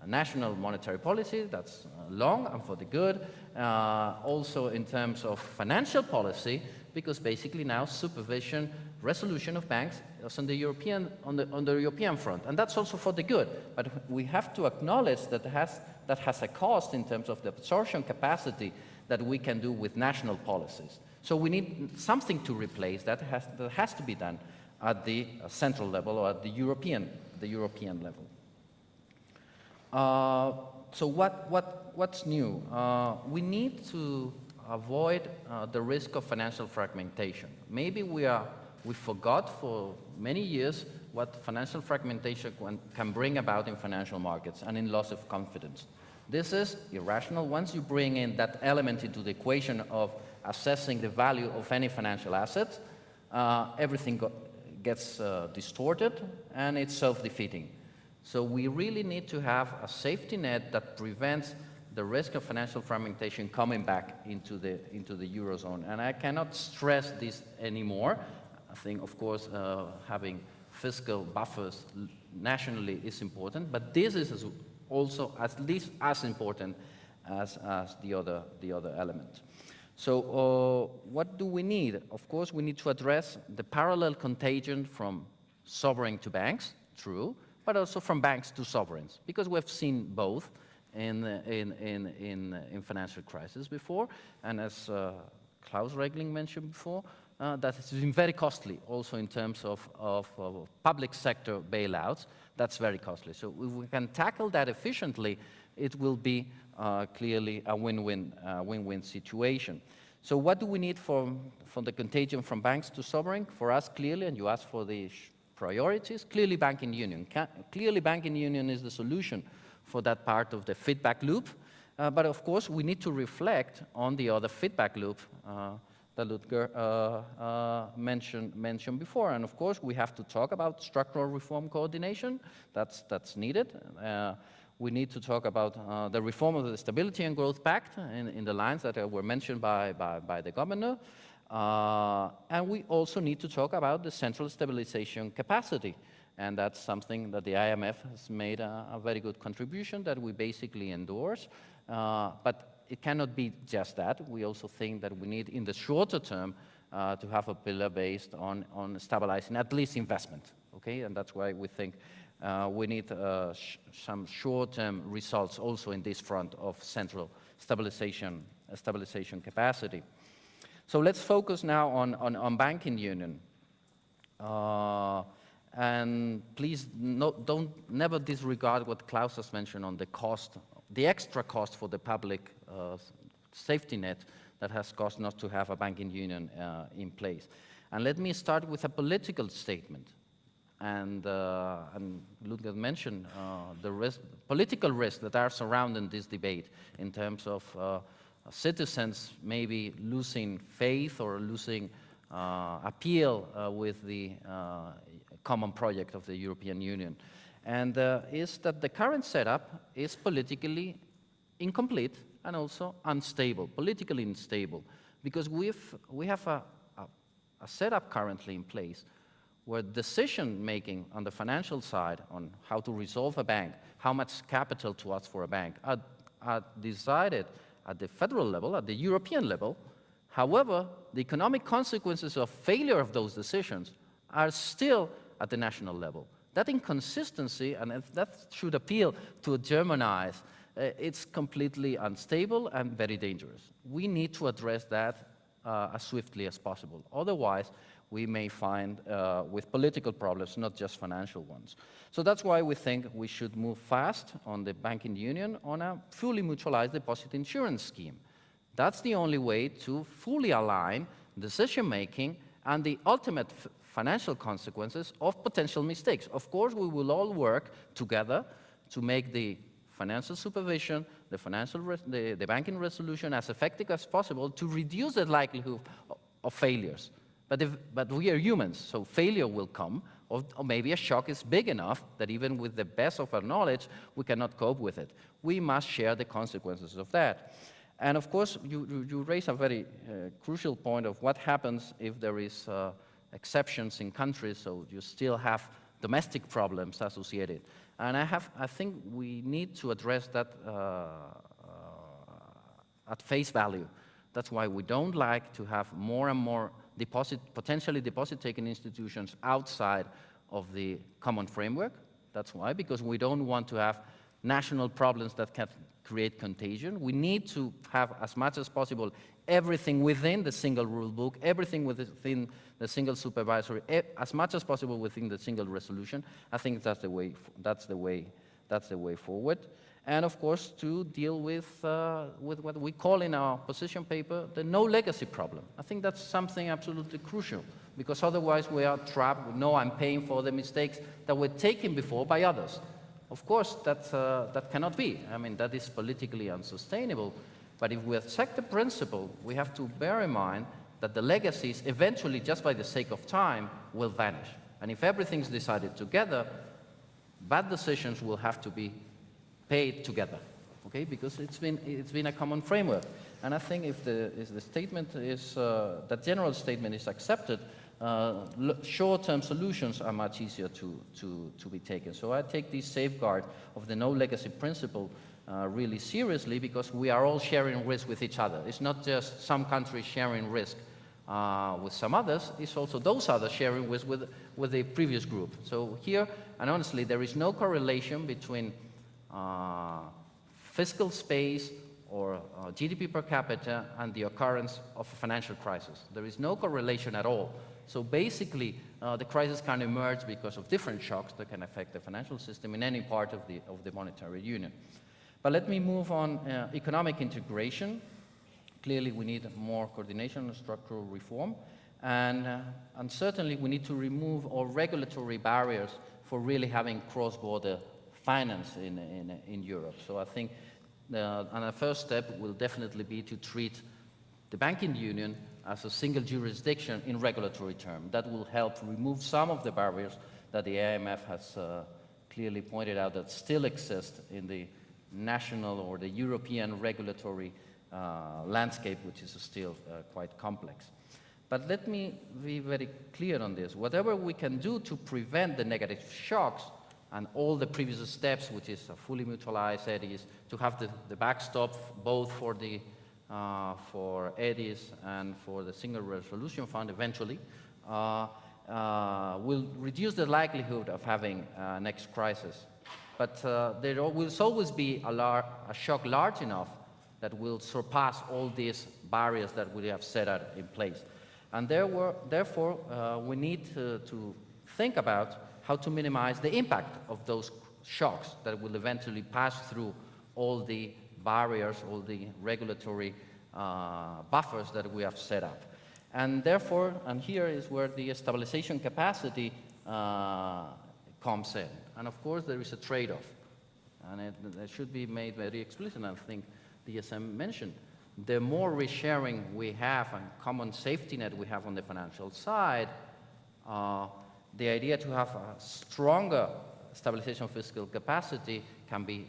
national monetary policy, that's long and for the good, also in terms of financial policy, because basically now supervision, resolution of banks is on the European front, and that's also for the good. But we have to acknowledge that that has a cost in terms of the absorption capacity that we can do with national policies. So we need something to replace that has to be done at the central level or at the European level. So what's new? We need to avoid the risk of financial fragmentation. Maybe we forgot for many years what financial fragmentation can bring about in financial markets and in loss of confidence. This is irrational. Once you bring in that element into the equation of assessing the value of any financial asset, everything gets distorted and it's self-defeating. So we really need to have a safety net that prevents the risk of financial fragmentation coming back into the Eurozone. And I cannot stress this anymore. I think, of course, having fiscal buffers nationally is important, but this is also at least as important as the other element. So what do we need? Of course, we need to address the parallel contagion from sovereign to banks, true, but also from banks to sovereigns, because we've seen both in financial crisis before, and as Klaus Regling mentioned before, that has been very costly, also in terms of public sector bailouts. That's very costly. So if we can tackle that efficiently, it will be clearly a win-win situation. So what do we need from the contagion from banks to sovereign? For us, clearly, and you asked for the priorities, clearly banking union. Clearly banking union is the solution for that part of the feedback loop. But of course, we need to reflect on the other feedback loop that Ludger mentioned before. And of course, we have to talk about structural reform coordination. That's needed. We need to talk about the reform of the Stability and Growth Pact in the lines that were mentioned by the governor. And we also need to talk about the central stabilization capacity. And that's something that the IMF has made a very good contribution that we basically endorse. But it cannot be just that. We also think that we need, in the shorter term, to have a pillar based on stabilizing at least investment. Okay, and that's why we think we need some short-term results also in this front of central stabilization capacity. So let's focus now on banking union. And please never disregard what Klaus has mentioned on the cost, the extra cost for the public safety net that has cost not to have a banking union in place. And let me start with a political statement. And Ludger mentioned the political risks that are surrounding this debate in terms of citizens maybe losing faith or losing appeal with the common project of the European Union. And is that the current setup is politically incomplete and also unstable, politically unstable, because we have a setup currently in place where decision-making on the financial side on how to resolve a bank, how much capital to ask for a bank, are decided at the federal level, at the European level. However, the economic consequences of failure of those decisions are still at the national level. That inconsistency, and that should appeal to a Germanized, it's completely unstable and very dangerous. We need to address that as swiftly as possible. Otherwise, we may find with political problems, not just financial ones. So that's why we think we should move fast on the banking union on a fully mutualized deposit insurance scheme. That's the only way to fully align decision-making and the ultimate financial consequences of potential mistakes. Of course, we will all work together to make the financial supervision, the banking resolution as effective as possible to reduce the likelihood of failures. But we are humans, so failure will come, or maybe a shock is big enough that even with the best of our knowledge, we cannot cope with it. We must share the consequences of that. And of course, you raise a very crucial point of what happens if there is exceptions in countries, so you still have domestic problems associated. And I think we need to address that at face value. That's why we don't like to have more and more potentially deposit-taking institutions outside of the common framework. That's why, because we don't want to have national problems that can create contagion. We need to have, as much as possible, everything within the single rule book, everything within the single supervisory, as much as possible within the single resolution. I think that's the way forward. And of course, to deal with what we call in our position paper the no legacy problem. I think that's something absolutely crucial, because otherwise we are trapped with, no, I'm paying for the mistakes that were taken before by others. Of course, that cannot be. I mean, that is politically unsustainable. But if we accept the principle, we have to bear in mind that the legacies eventually, just by the sake of time, will vanish. And if everything's decided together, bad decisions will have to be paid together, okay? Because it's been a common framework. And I think if the statement is, that general statement is accepted, short-term solutions are much easier to be taken. So I take this safeguard of the no legacy principle really seriously, because we are all sharing risk with each other. It's not just some countries sharing risk with some others, it's also those others sharing risk with the previous group. So here, and honestly, there is no correlation between fiscal space or GDP per capita and the occurrence of a financial crisis. There is no correlation at all. So basically, the crisis can emerge because of different shocks that can affect the financial system in any part of the monetary union. But let me move on economic integration. Clearly, we need more coordination and structural reform. And certainly, we need to remove all regulatory barriers for really having cross-border finance in Europe. So I think the first step will definitely be to treat the banking union as a single jurisdiction in regulatory terms. That will help remove some of the barriers that the IMF has clearly pointed out that still exist in the national or the European regulatory landscape, which is still quite complex. But let me be very clear on this. Whatever we can do to prevent the negative shocks and all the previous steps, which is a fully mutualized EDIS, to have the backstop both for the for EDIS and for the Single Resolution Fund eventually, will reduce the likelihood of having next crisis. But there will always be a shock large enough that will surpass all these barriers that we have set out in place. And therefore, we need to think about how to minimize the impact of those shocks that will eventually pass through all the barriers, all the regulatory buffers that we have set up. And therefore, and here is where the stabilization capacity comes in. And of course, there is a trade-off. And it should be made very explicit, and I think DSM mentioned. The more resharing we have and common safety net we have on the financial side, the idea to have a stronger stabilization fiscal capacity can be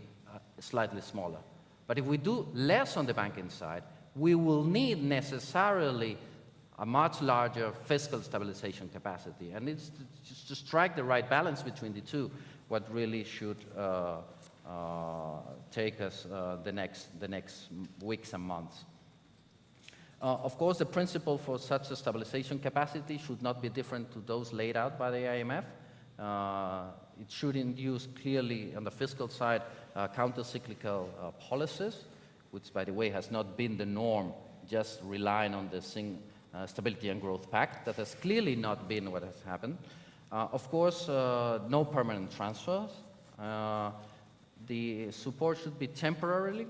slightly smaller. But if we do less on the banking side, we will need necessarily a much larger fiscal stabilization capacity. And it's just to strike the right balance between the two, what really should take us the next weeks and months. Of course, the principle for such a stabilization capacity should not be different to those laid out by the IMF. It should induce clearly on the fiscal side counter-cyclical policies, which, by the way, has not been the norm, just relying on the Stability and Growth Pact. That has clearly not been what has happened. Of course, no permanent transfers. The support should be temporarily,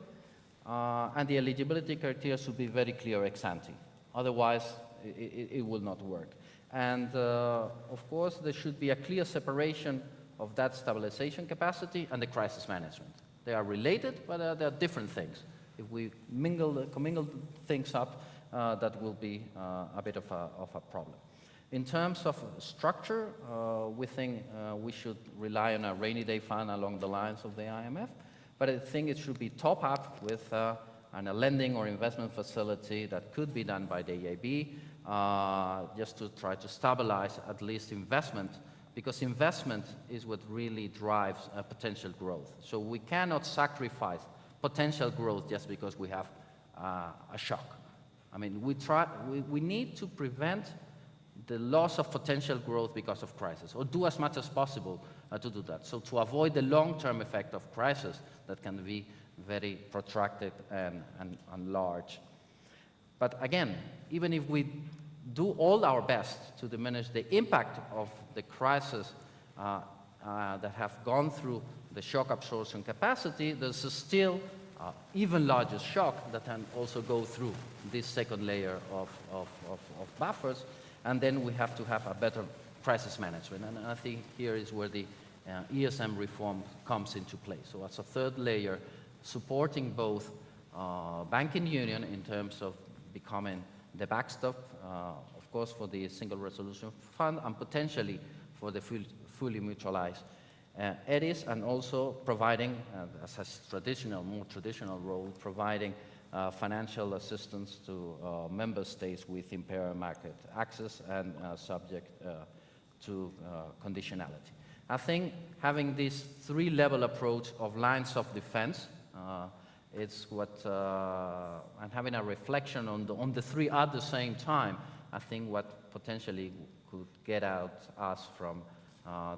and the eligibility criteria should be very clear ex ante. Otherwise, it will not work. And of course, there should be a clear separation of that stabilization capacity and the crisis management. They are related, but they are different things. If we commingle things up, that will be a bit of a problem. In terms of structure, we think we should rely on a rainy day fund along the lines of the IMF, but I think it should be top up with a lending or investment facility that could be done by the EIB, just to try to stabilize at least investment, because investment is what really drives potential growth. So we cannot sacrifice potential growth just because we have a shock. I mean, we need to prevent the loss of potential growth because of crisis, or do as much as possible to do that. So to avoid the long-term effect of crisis that can be very protracted and large. But again, even if we do all our best to diminish the impact of the crisis that have gone through the shock absorption capacity, there's still even larger shock that can also go through this second layer of buffers. And then we have to have a better crisis management. And I think here is where the ESM reform comes into play. So as a third layer, supporting both banking union in terms of becoming the backstop, of course, for the Single Resolution Fund, and potentially for the fully mutualized EDIS, and also providing, as a more traditional role, providing financial assistance to member states with impaired market access and subject to conditionality. I think having this three-level approach of lines of defense, it's what, and having a reflection on the three at the same time, I think what potentially could get out us from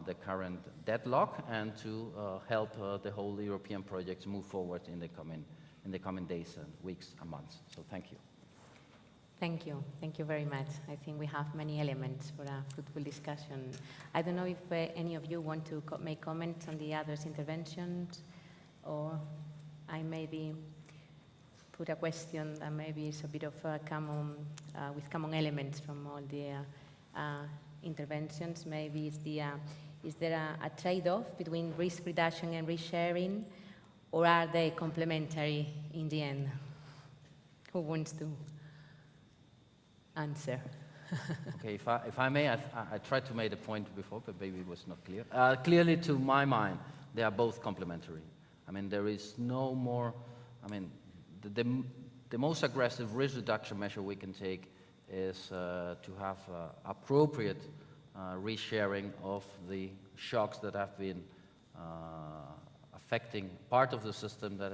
the current deadlock and to help the whole European project move forward in the coming in the coming days and weeks and months. So thank you. Thank you. Thank you very much. I think we have many elements for a fruitful discussion. I don't know if any of you want to make comments on the others' interventions, or I maybe put a question that maybe is a bit of a common, with common elements from all the interventions. Maybe is there a trade-off between risk reduction and risk sharing, or are they complementary in the end? Who wants to answer? Okay, if I may, I tried to make a point before, but maybe it was not clear. Clearly, to my mind, they are both complementary. I mean, there is no more, I mean, the most aggressive risk reduction measure we can take is to have appropriate risk sharing of the shocks that have been affecting part of the system that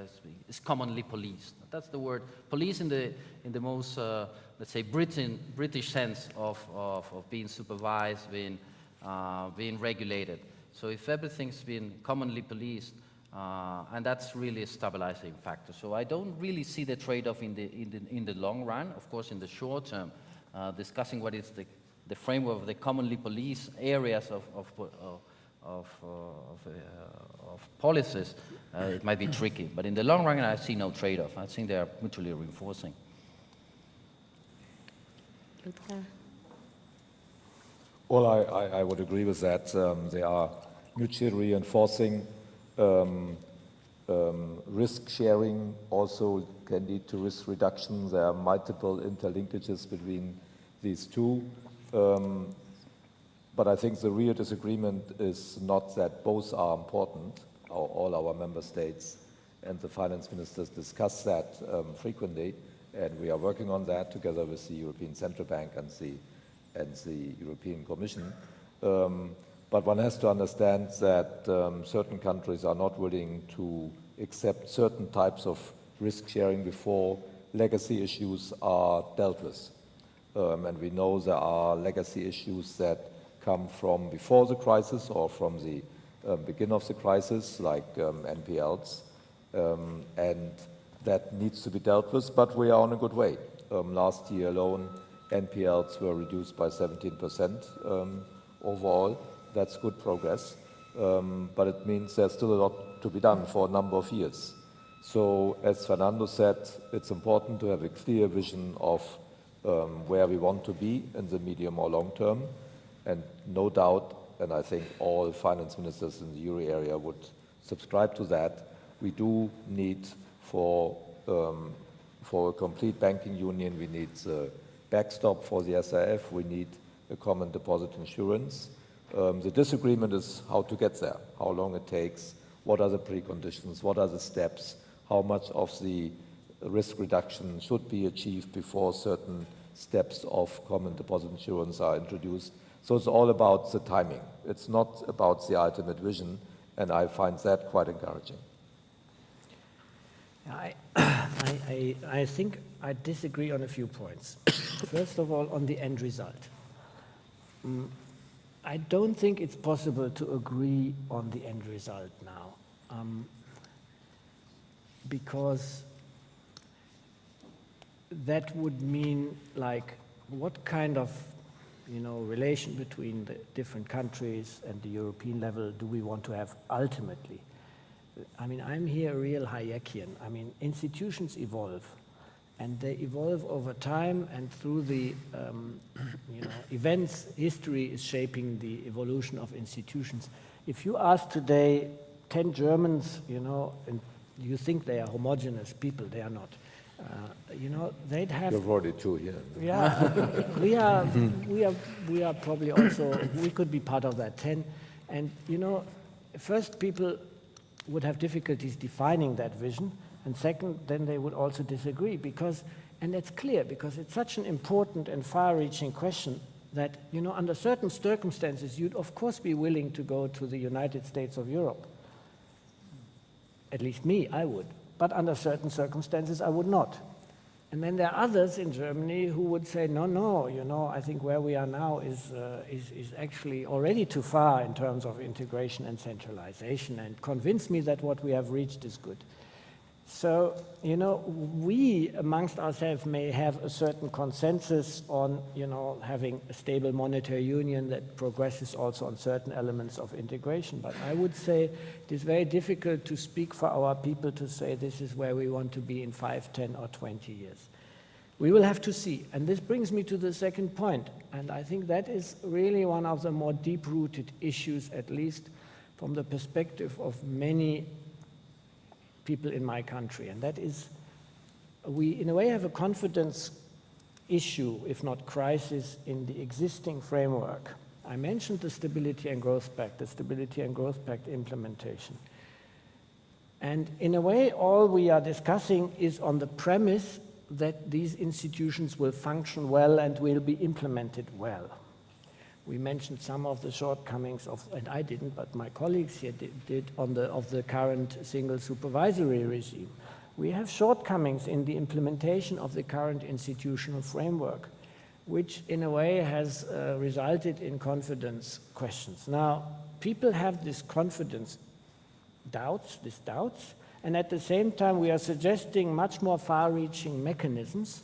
is commonly policed. That's the word. Police in the most, let's say, British sense of being supervised, being regulated. So if everything's been commonly policed, and that's really a stabilizing factor. So I don't really see the trade-off in the long run. Of course, in the short term, discussing what is the framework of the commonly policed areas of policies, it might be tricky. But in the long run, I see no trade-off. I think they are mutually reinforcing. Well, I would agree with that. They are mutually reinforcing. Risk sharing also can lead to risk reduction. There are multiple interlinkages between these two. But I think the real disagreement is not that both are important. All our member states and the finance ministers discuss that frequently, and we are working on that together with the European Central Bank and the European Commission. But one has to understand that certain countries are not willing to accept certain types of risk sharing before legacy issues are dealt with. And we know there are legacy issues that come from before the crisis or from the beginning of the crisis, like NPLs, and that needs to be dealt with, but we are on a good way. Last year alone, NPLs were reduced by 17% overall. That's good progress, but it means there's still a lot to be done for a number of years. So, as Fernando said, it's important to have a clear vision of where we want to be in the medium or long term, and no doubt, and I think all finance ministers in the euro area would subscribe to that, we do need for a complete banking union, we need a backstop for the SRF, we need a common deposit insurance. The disagreement is how to get there, how long it takes, what are the preconditions, what are the steps, how much of the risk reduction should be achieved before certain steps of common deposit insurance are introduced. So it's all about the timing. It's not about the ultimate vision, and I find that quite encouraging. I think I disagree on a few points. First of all, on the end result. I don't think it's possible to agree on the end result now, because that would mean, like, what kind of relation between the different countries and the European level do we want to have ultimately? I mean, I'm here a real Hayekian. I mean, institutions evolve, and they evolve over time, and through the events, history is shaping the evolution of institutions. If you ask today 10 Germans, and you think they are homogeneous people, they are not. They'd have. You've already two here. Yeah, we are probably also, we could be part of that 10. And first people would have difficulties defining that vision, and second, then they would also disagree because, and that's clear, because it's such an important and far-reaching question that, under certain circumstances, you'd of course be willing to go to the United States of Europe. At least me, I would. But under certain circumstances, I would not. And then there are others in Germany who would say, no, I think where we are now is actually already too far in terms of integration and centralization, and convince me that what we have reached is good. So, you know, we amongst ourselves may have a certain consensus on, you know, having a stable monetary union that progresses also on certain elements of integration. But I would say it is very difficult to speak for our people to say this is where we want to be in 5, 10, or 20 years. We will have to see. And this brings me to the second point. And I think that is really one of the more deep-rooted issues, at least from the perspective of many people in my country. And that is, we in a way have a confidence issue, if not crisis, in the existing framework. I mentioned the Stability and Growth Pact, the Stability and Growth Pact implementation. And in a way, all we are discussing is on the premise that these institutions will function well and will be implemented well. We mentioned some of the shortcomings of, and I didn't, but my colleagues here did of the current single supervisory regime. We have shortcomings in the implementation of the current institutional framework, which in a way has resulted in confidence questions. Now, people have this confidence doubts, and at the same time we are suggesting much more far-reaching mechanisms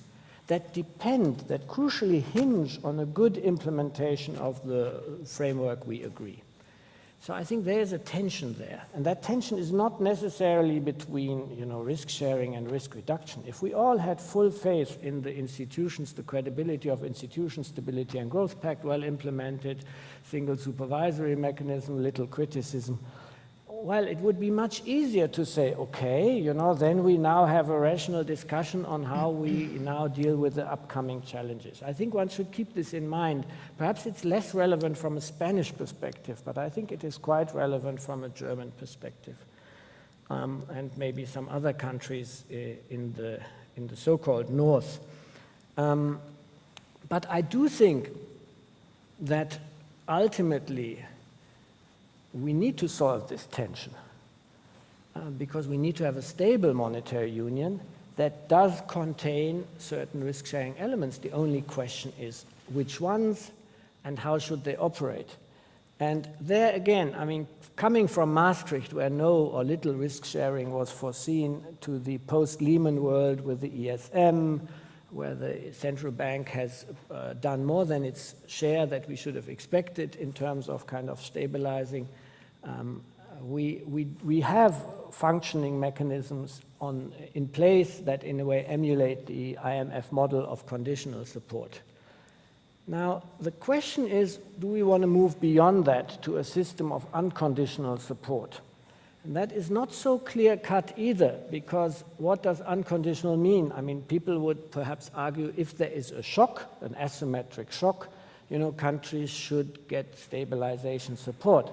that depend, that crucially hinge on a good implementation of the framework we agree. So I think there is a tension there, and that tension is not necessarily between, you know, risk sharing and risk reduction. If we all had full faith in the institutions, the credibility of institutions, Stability and Growth Pact well implemented, single supervisory mechanism, little criticism, well, it would be much easier to say, okay, you know, then we now have a rational discussion on how we now deal with the upcoming challenges. I think one should keep this in mind. Perhaps it's less relevant from a Spanish perspective, but I think it is quite relevant from a German perspective, and maybe some other countries in the so-called North. But I do think that ultimately we need to solve this tension because we need to have a stable monetary union that does contain certain risk-sharing elements. The only question is which ones and how should they operate. And there again, I mean, coming from Maastricht, where no or little risk-sharing was foreseen, to the post-Lehman world with the ESM, where the central bank has done more than its share that we should have expected in terms of kind of stabilizing. We have functioning mechanisms in place that in a way emulate the IMF model of conditional support. Now, the question is, do we want to move beyond that to a system of unconditional support? And that is not so clear-cut either, because what does unconditional mean? I mean, people would perhaps argue if there is a shock, an asymmetric shock, you know, countries should get stabilization support.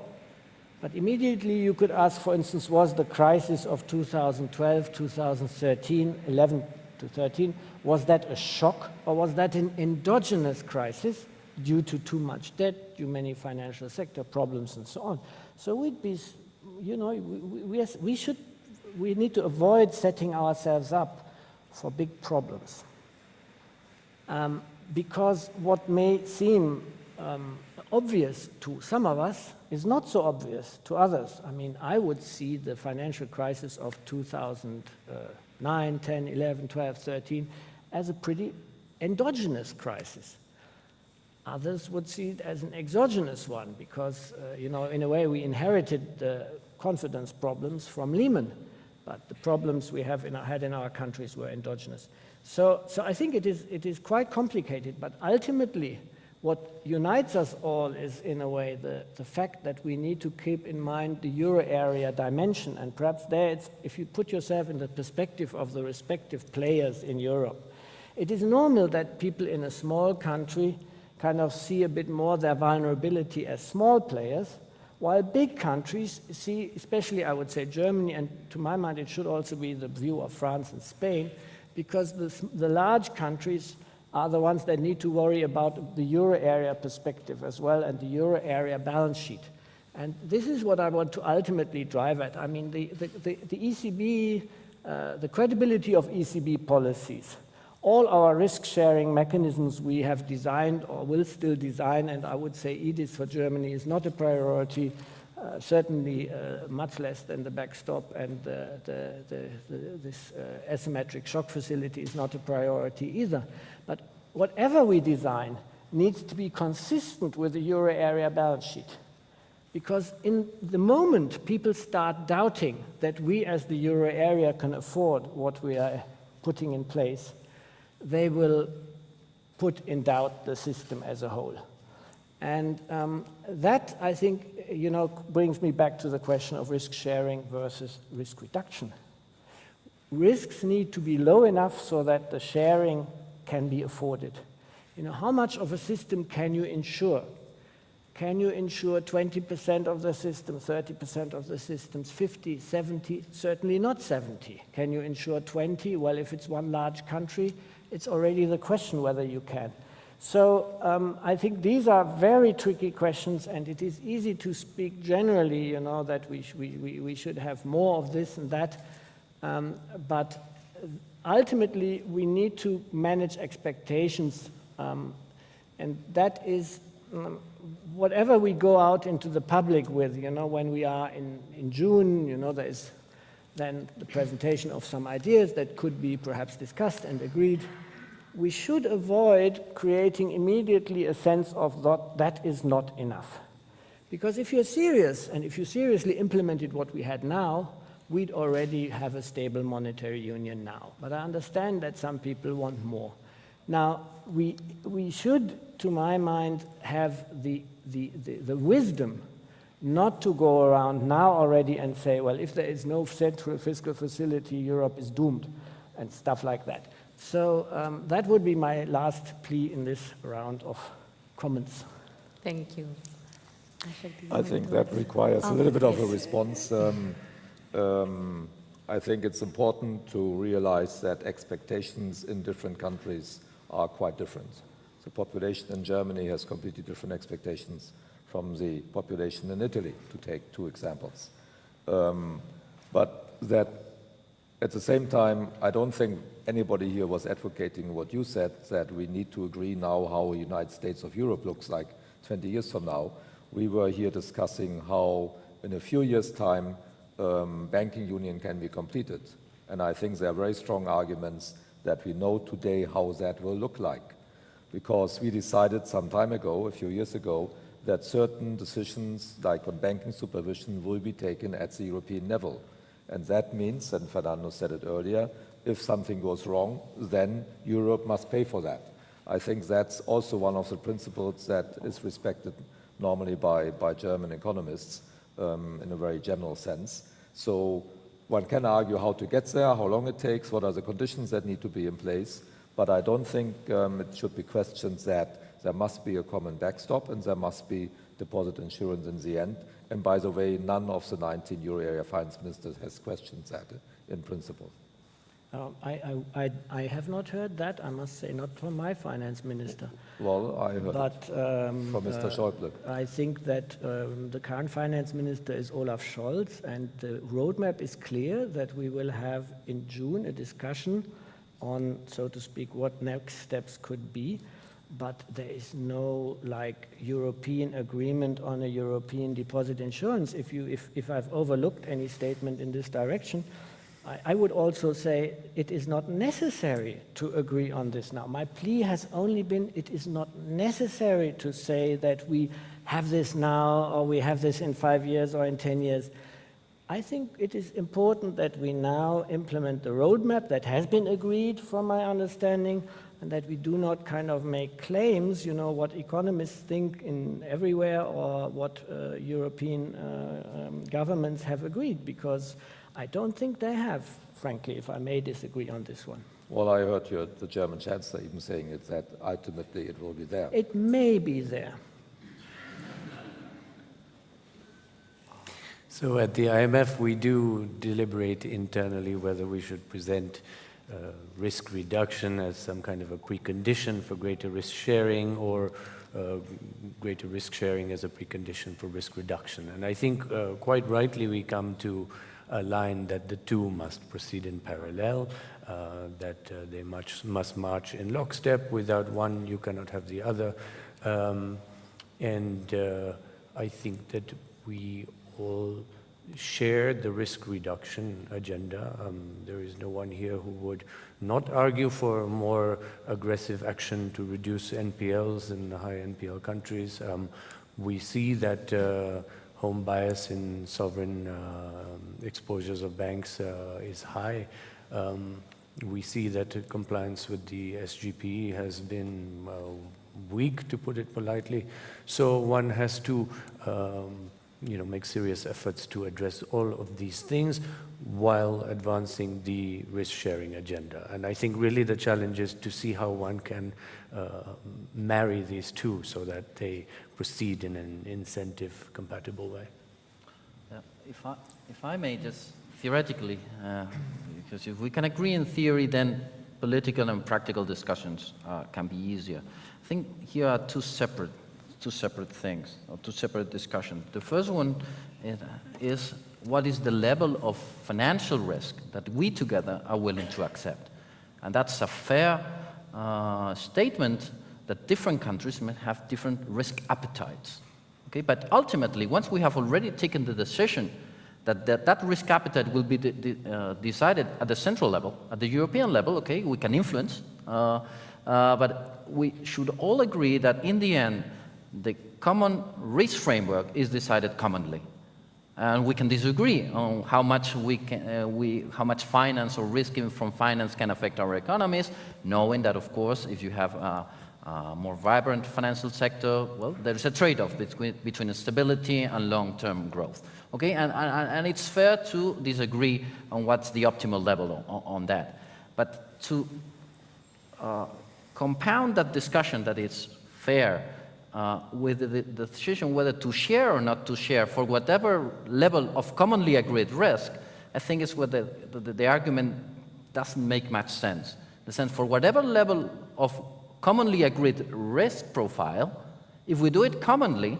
But immediately you could ask, for instance, was the crisis of 2012, 2013, 11 to 13, was that a shock or was that an endogenous crisis due to too much debt, too many financial sector problems and so on? So we'd be, you know, we need to avoid setting ourselves up for big problems. Because what may seem obvious to some of us is not so obvious to others. I mean, I would see the financial crisis of 2009, 10, 11, 12, 13 as a pretty endogenous crisis. Others would see it as an exogenous one because, you know, in a way we inherited the confidence problems from Lehman, but the problems we have had in our countries were endogenous. So I think it is quite complicated, but ultimately what unites us all is, in a way, the fact that we need to keep in mind the euro area dimension. And perhaps there, it's, if you put yourself in the perspective of the respective players in Europe, it is normal that people in a small country kind of see a bit more their vulnerability as small players, while big countries see, especially I would say Germany, and to my mind it should also be the view of France and Spain, because the large countries are the ones that need to worry about the euro area perspective as well and the euro area balance sheet. And this is what I want to ultimately drive at. I mean, the ECB, the credibility of ECB policies, all our risk-sharing mechanisms we have designed or will still design, and I would say EDIS for Germany is not a priority. certainly much less than the backstop, and this asymmetric shock facility is not a priority either. But whatever we design needs to be consistent with the euro area balance sheet. Because in the moment people start doubting that we as the euro area can afford what we are putting in place, they will put in doubt the system as a whole. And that, I think, brings me back to the question of risk sharing versus risk reduction. Risks need to be low enough so that the sharing can be afforded. How much of a system can you insure? Can you insure 20% of the system, 30% of the systems, 50, 70? Certainly not 70. Can you insure 20? Well, if it's one large country, it's already the question whether you can. So I think these are very tricky questions, and it is easy to speak generally, that we should have more of this and that. But ultimately, we need to manage expectations, and that is whatever we go out into the public with, when we are in June, there is then the presentation of some ideas that could be perhaps discussed and agreed. We should avoid creating immediately a sense of that is not enough. Because if you're serious, and if you seriously implemented what we had now, we'd already have a stable monetary union now. But I understand that some people want more. Now, we should, to my mind, have the wisdom not to go around now already and say, well, if there is no central fiscal facility, Europe is doomed, and stuff like that. So that would be my last plea in this round of comments. Thank you. I think that requires a little bit of a response. I think it's important to realize that expectations in different countries are quite different. The population in Germany has completely different expectations from the population in Italy, to take two examples. But that at the same time, I don't think anybody here was advocating what you said, that we need to agree now how the United States of Europe looks like 20 years from now. We were here discussing how in a few years' time banking union can be completed. And I think there are very strong arguments that we know today how that will look like. Because we decided some time ago, a few years ago, that certain decisions, like on banking supervision, will be taken at the European level. And that means, and Fernando said it earlier, if something goes wrong, then Europe must pay for that. I think that's also one of the principles that is respected normally by German economists in a very general sense. So one can argue how to get there, how long it takes, what are the conditions that need to be in place, but I don't think it should be questioned that there must be a common backstop and there must be deposit insurance in the end. And by the way, none of the 19 euro area finance ministers has questioned that in principle. I have not heard that, I must say, not from my finance minister. Well, I heard it from Mr. Schäuble. I think that the current finance minister is Olaf Scholz, and the roadmap is clear that we will have in June a discussion on, so to speak, what next steps could be. But there is no European agreement on a European deposit insurance. If I've overlooked any statement in this direction, I would also say it is not necessary to agree on this now. My plea has only been it is not necessary to say that we have this now or we have this in 5 years or in 10 years. I think it is important that we now implement the roadmap that has been agreed from my understanding, and that we do not kind of make claims, what economists think in everywhere or what European governments have agreed, because I don't think they have, frankly, if I may disagree on this one. Well, I heard the German chancellor even saying it, that ultimately it will be there. It may be there. So at the IMF, we do deliberate internally whether we should present risk reduction as some kind of a precondition for greater risk sharing, or greater risk sharing as a precondition for risk reduction. And I think quite rightly we come to a line that the two must proceed in parallel, that they must march in lockstep. Without one, you cannot have the other. And I think that we all share the risk reduction agenda. There is no one here who would not argue for more aggressive action to reduce NPLs in the high NPL countries. We see that home bias in sovereign exposures of banks is high. We see that compliance with the SGP has been weak, to put it politely. So one has to make serious efforts to address all of these things while advancing the risk-sharing agenda. And I think really the challenge is to see how one can marry these two so that they proceed in an incentive-compatible way. If I may just theoretically, because if we can agree in theory, then political and practical discussions can be easier. I think here are two separate things, or two separate discussions. The first one is what is the level of financial risk that we together are willing to accept. And that's a fair statement that different countries may have different risk appetites. Okay? But ultimately, once we have already taken the decision that risk appetite will be decided at the central level, at the European level, okay, we can influence, but we should all agree that in the end, the common risk framework is decided commonly. And we can disagree on how much how much finance or risk from finance can affect our economies, knowing that, of course, if you have a more vibrant financial sector, well, there's a trade-off between stability and long-term growth. Okay, and it's fair to disagree on what's the optimal level on that. But to compound that discussion that is fair with the decision whether to share or not to share for whatever level of commonly agreed risk, I think is where the argument doesn't make much sense. In the sense, for whatever level of commonly agreed risk profile, if we do it commonly,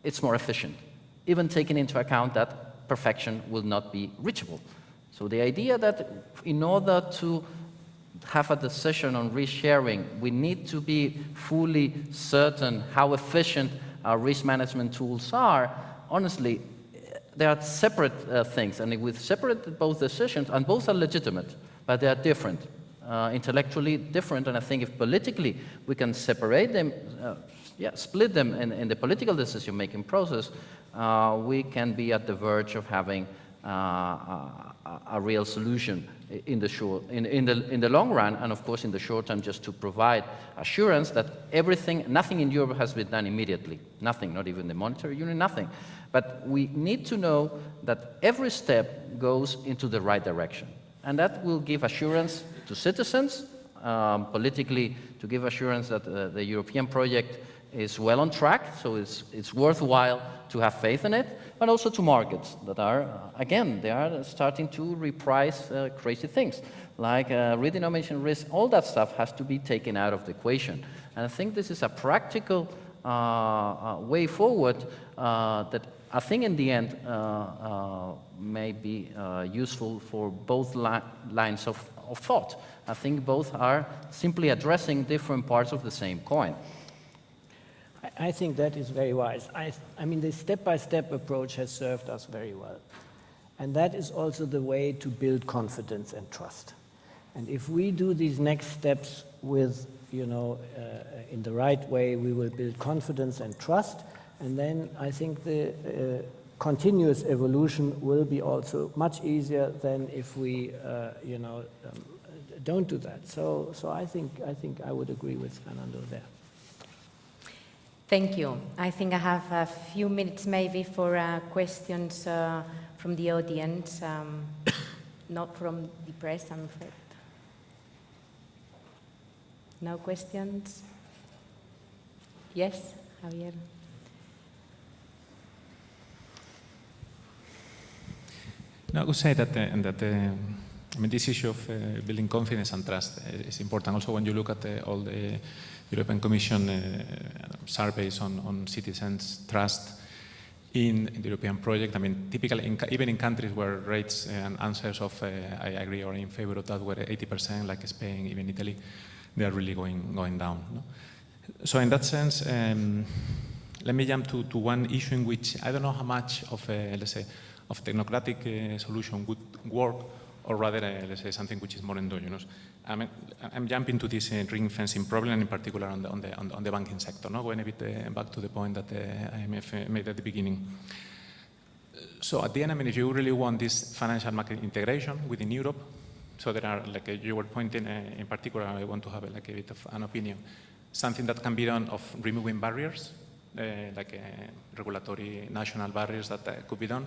it's more efficient, even taking into account that perfection will not be reachable. So the idea that in order to have a decision on risk sharing, we need to be fully certain how efficient our risk management tools are, honestly, they are separate things, and we separate both decisions, and both are legitimate, but they are different, intellectually different, and I think if politically we can separate them, split them in the political decision-making process, we can be at the verge of having a real solution in the long run, and of course in the short term, just to provide assurance that nothing in Europe has been done immediately. Nothing, not even the monetary union, nothing. But we need to know that every step goes into the right direction. And that will give assurance to citizens, politically to give assurance that the European project is well on track, so it's worthwhile to have faith in it, but also to markets that are, again, they are starting to reprice crazy things, like redenomination risk. All that stuff has to be taken out of the equation. And I think this is a practical way forward that I think in the end may be useful for both lines of thought. I think both are simply addressing different parts of the same coin. I think that is very wise. I mean, the step-by-step approach has served us very well. And that is also the way to build confidence and trust. And if we do these next steps with, in the right way, we will build confidence and trust. And then I think the continuous evolution will be also much easier than if we, don't do that. So I think I would agree with Fernando there. Thank you. I think I have a few minutes maybe for questions from the audience, not from the press, I'm afraid. No questions? Yes, Javier? No, I would say that this issue of building confidence and trust is important. Also, when you look at all the European Commission surveys on citizens' trust in the European project, I mean, typically, even in countries where rates and answers of I agree or in favor of that were 80%, like Spain, even Italy, they are really going down. No? So in that sense, let me jump to one issue in which I don't know how much of let's say, of technocratic solution would work, or rather, let's say, something which is more endogenous. I'm jumping to this ring fencing problem, and in particular on the banking sector, no? Going a bit back to the point that IMF made at the beginning. So at the end, I mean, if you really want this financial market integration within Europe, so there are, like you were pointing in particular, I want to have like a bit of an opinion, something that can be done of removing barriers, like regulatory national barriers that could be done.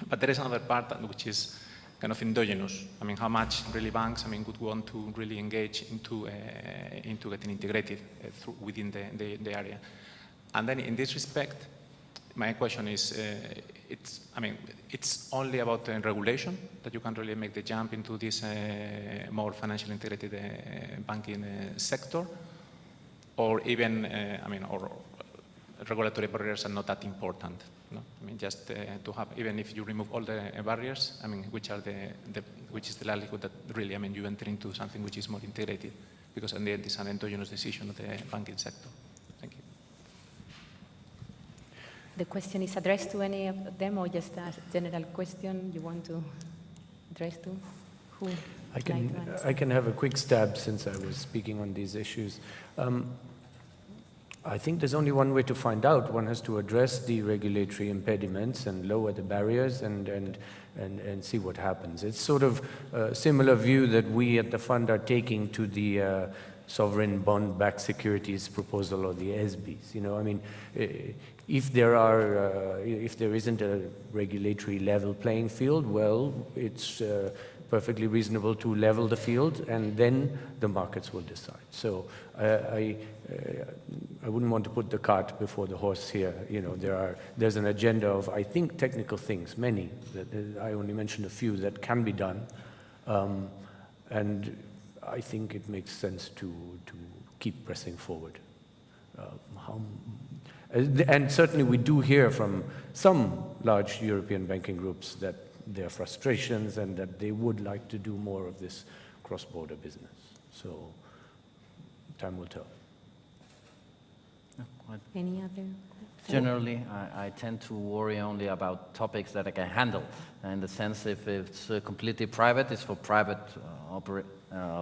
But there is another part which is kind of endogenous. I mean, how much really banks, I mean, would want to really engage into getting integrated within the area. And then in this respect, my question is, it's only about regulation that you can really make the jump into this more financially integrated banking sector, or even, or regulatory barriers are not that important. No? I mean, just to have, even if you remove all the barriers, I mean, which is the likelihood that really, I mean, you enter into something which is more integrated, because in the end it's an endogenous decision of the banking sector. Thank you. The question is addressed to any of them, or just a general question you want to address to? Who? I can have a quick stab since I was speaking on these issues. I think there's only one way to find out. One has to address the regulatory impediments and lower the barriers and see what happens. It's sort of a similar view that we at the fund are taking to the sovereign bond-backed securities proposal, or the SBs. You know, I mean, if there isn't a regulatory level playing field, well, it's perfectly reasonable to level the field, and then the markets will decide. So I wouldn't want to put the cart before the horse here. You know, there's an agenda of, I think, technical things, many. I only mentioned a few that can be done, and I think it makes sense to keep pressing forward. And certainly we do hear from some large European banking groups that their frustrations and that they would like to do more of this cross-border business. So time will tell. Any other? Generally, I tend to worry only about topics that I can handle. In the sense, if it's completely private, it's for private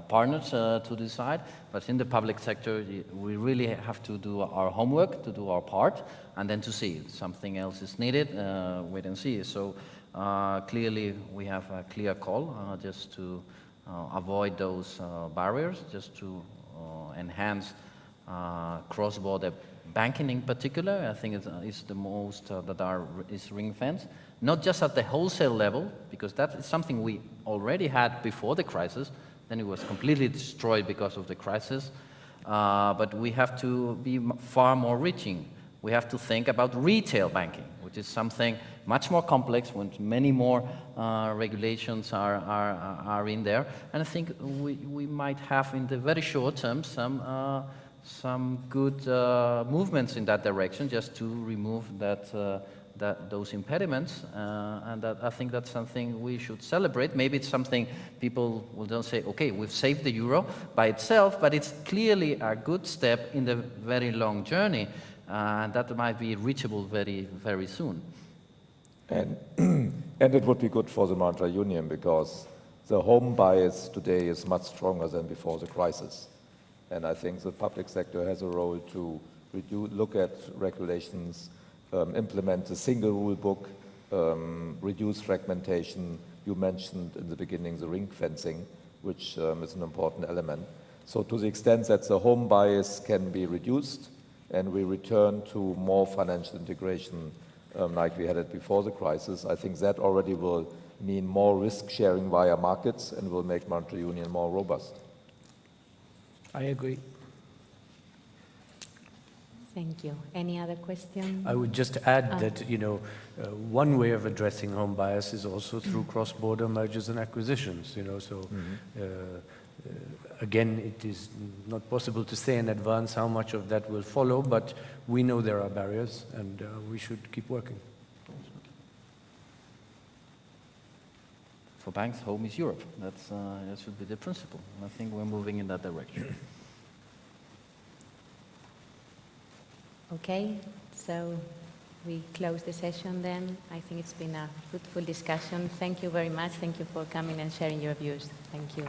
partners to decide. But in the public sector, we really have to do our homework, to do our part, and then to see if something else is needed, wait and see. So clearly, we have a clear call just to avoid those barriers, just to enhance cross-border banking in particular. I think it's the most is ring-fenced, not just at the wholesale level, because that is something we already had before the crisis. Then it was completely destroyed because of the crisis. But we have to be far more reaching. We have to think about retail banking, which is something much more complex, when many more regulations are in there. And I think we might have, in the very short term, some good movements in that direction, just to remove those impediments, and I think that's something we should celebrate. Maybe it's something people will don't say, okay, we've saved the euro by itself, but it's clearly a good step in the very long journey, and that might be reachable very, very soon. And it would be good for the monetary union, because the home bias today is much stronger than before the crisis. And I think the public sector has a role to look at regulations, implement a single rule book, reduce fragmentation. You mentioned in the beginning the ring fencing, which is an important element. So to the extent that the home bias can be reduced and we return to more financial integration like we had it before the crisis, I think that already will mean more risk sharing via markets and will make monetary union more robust. I agree. Thank you. Any other questions? I would just add that, one way of addressing home bias is also through cross-border mergers and acquisitions, so again, it is not possible to say in advance how much of that will follow, but we know there are barriers, and we should keep working. For banks, home is Europe. That should be the principle. I think we're moving in that direction. Okay, So we close the session then. I think it's been a fruitful discussion. Thank you very much. Thank you for coming and sharing your views. Thank you.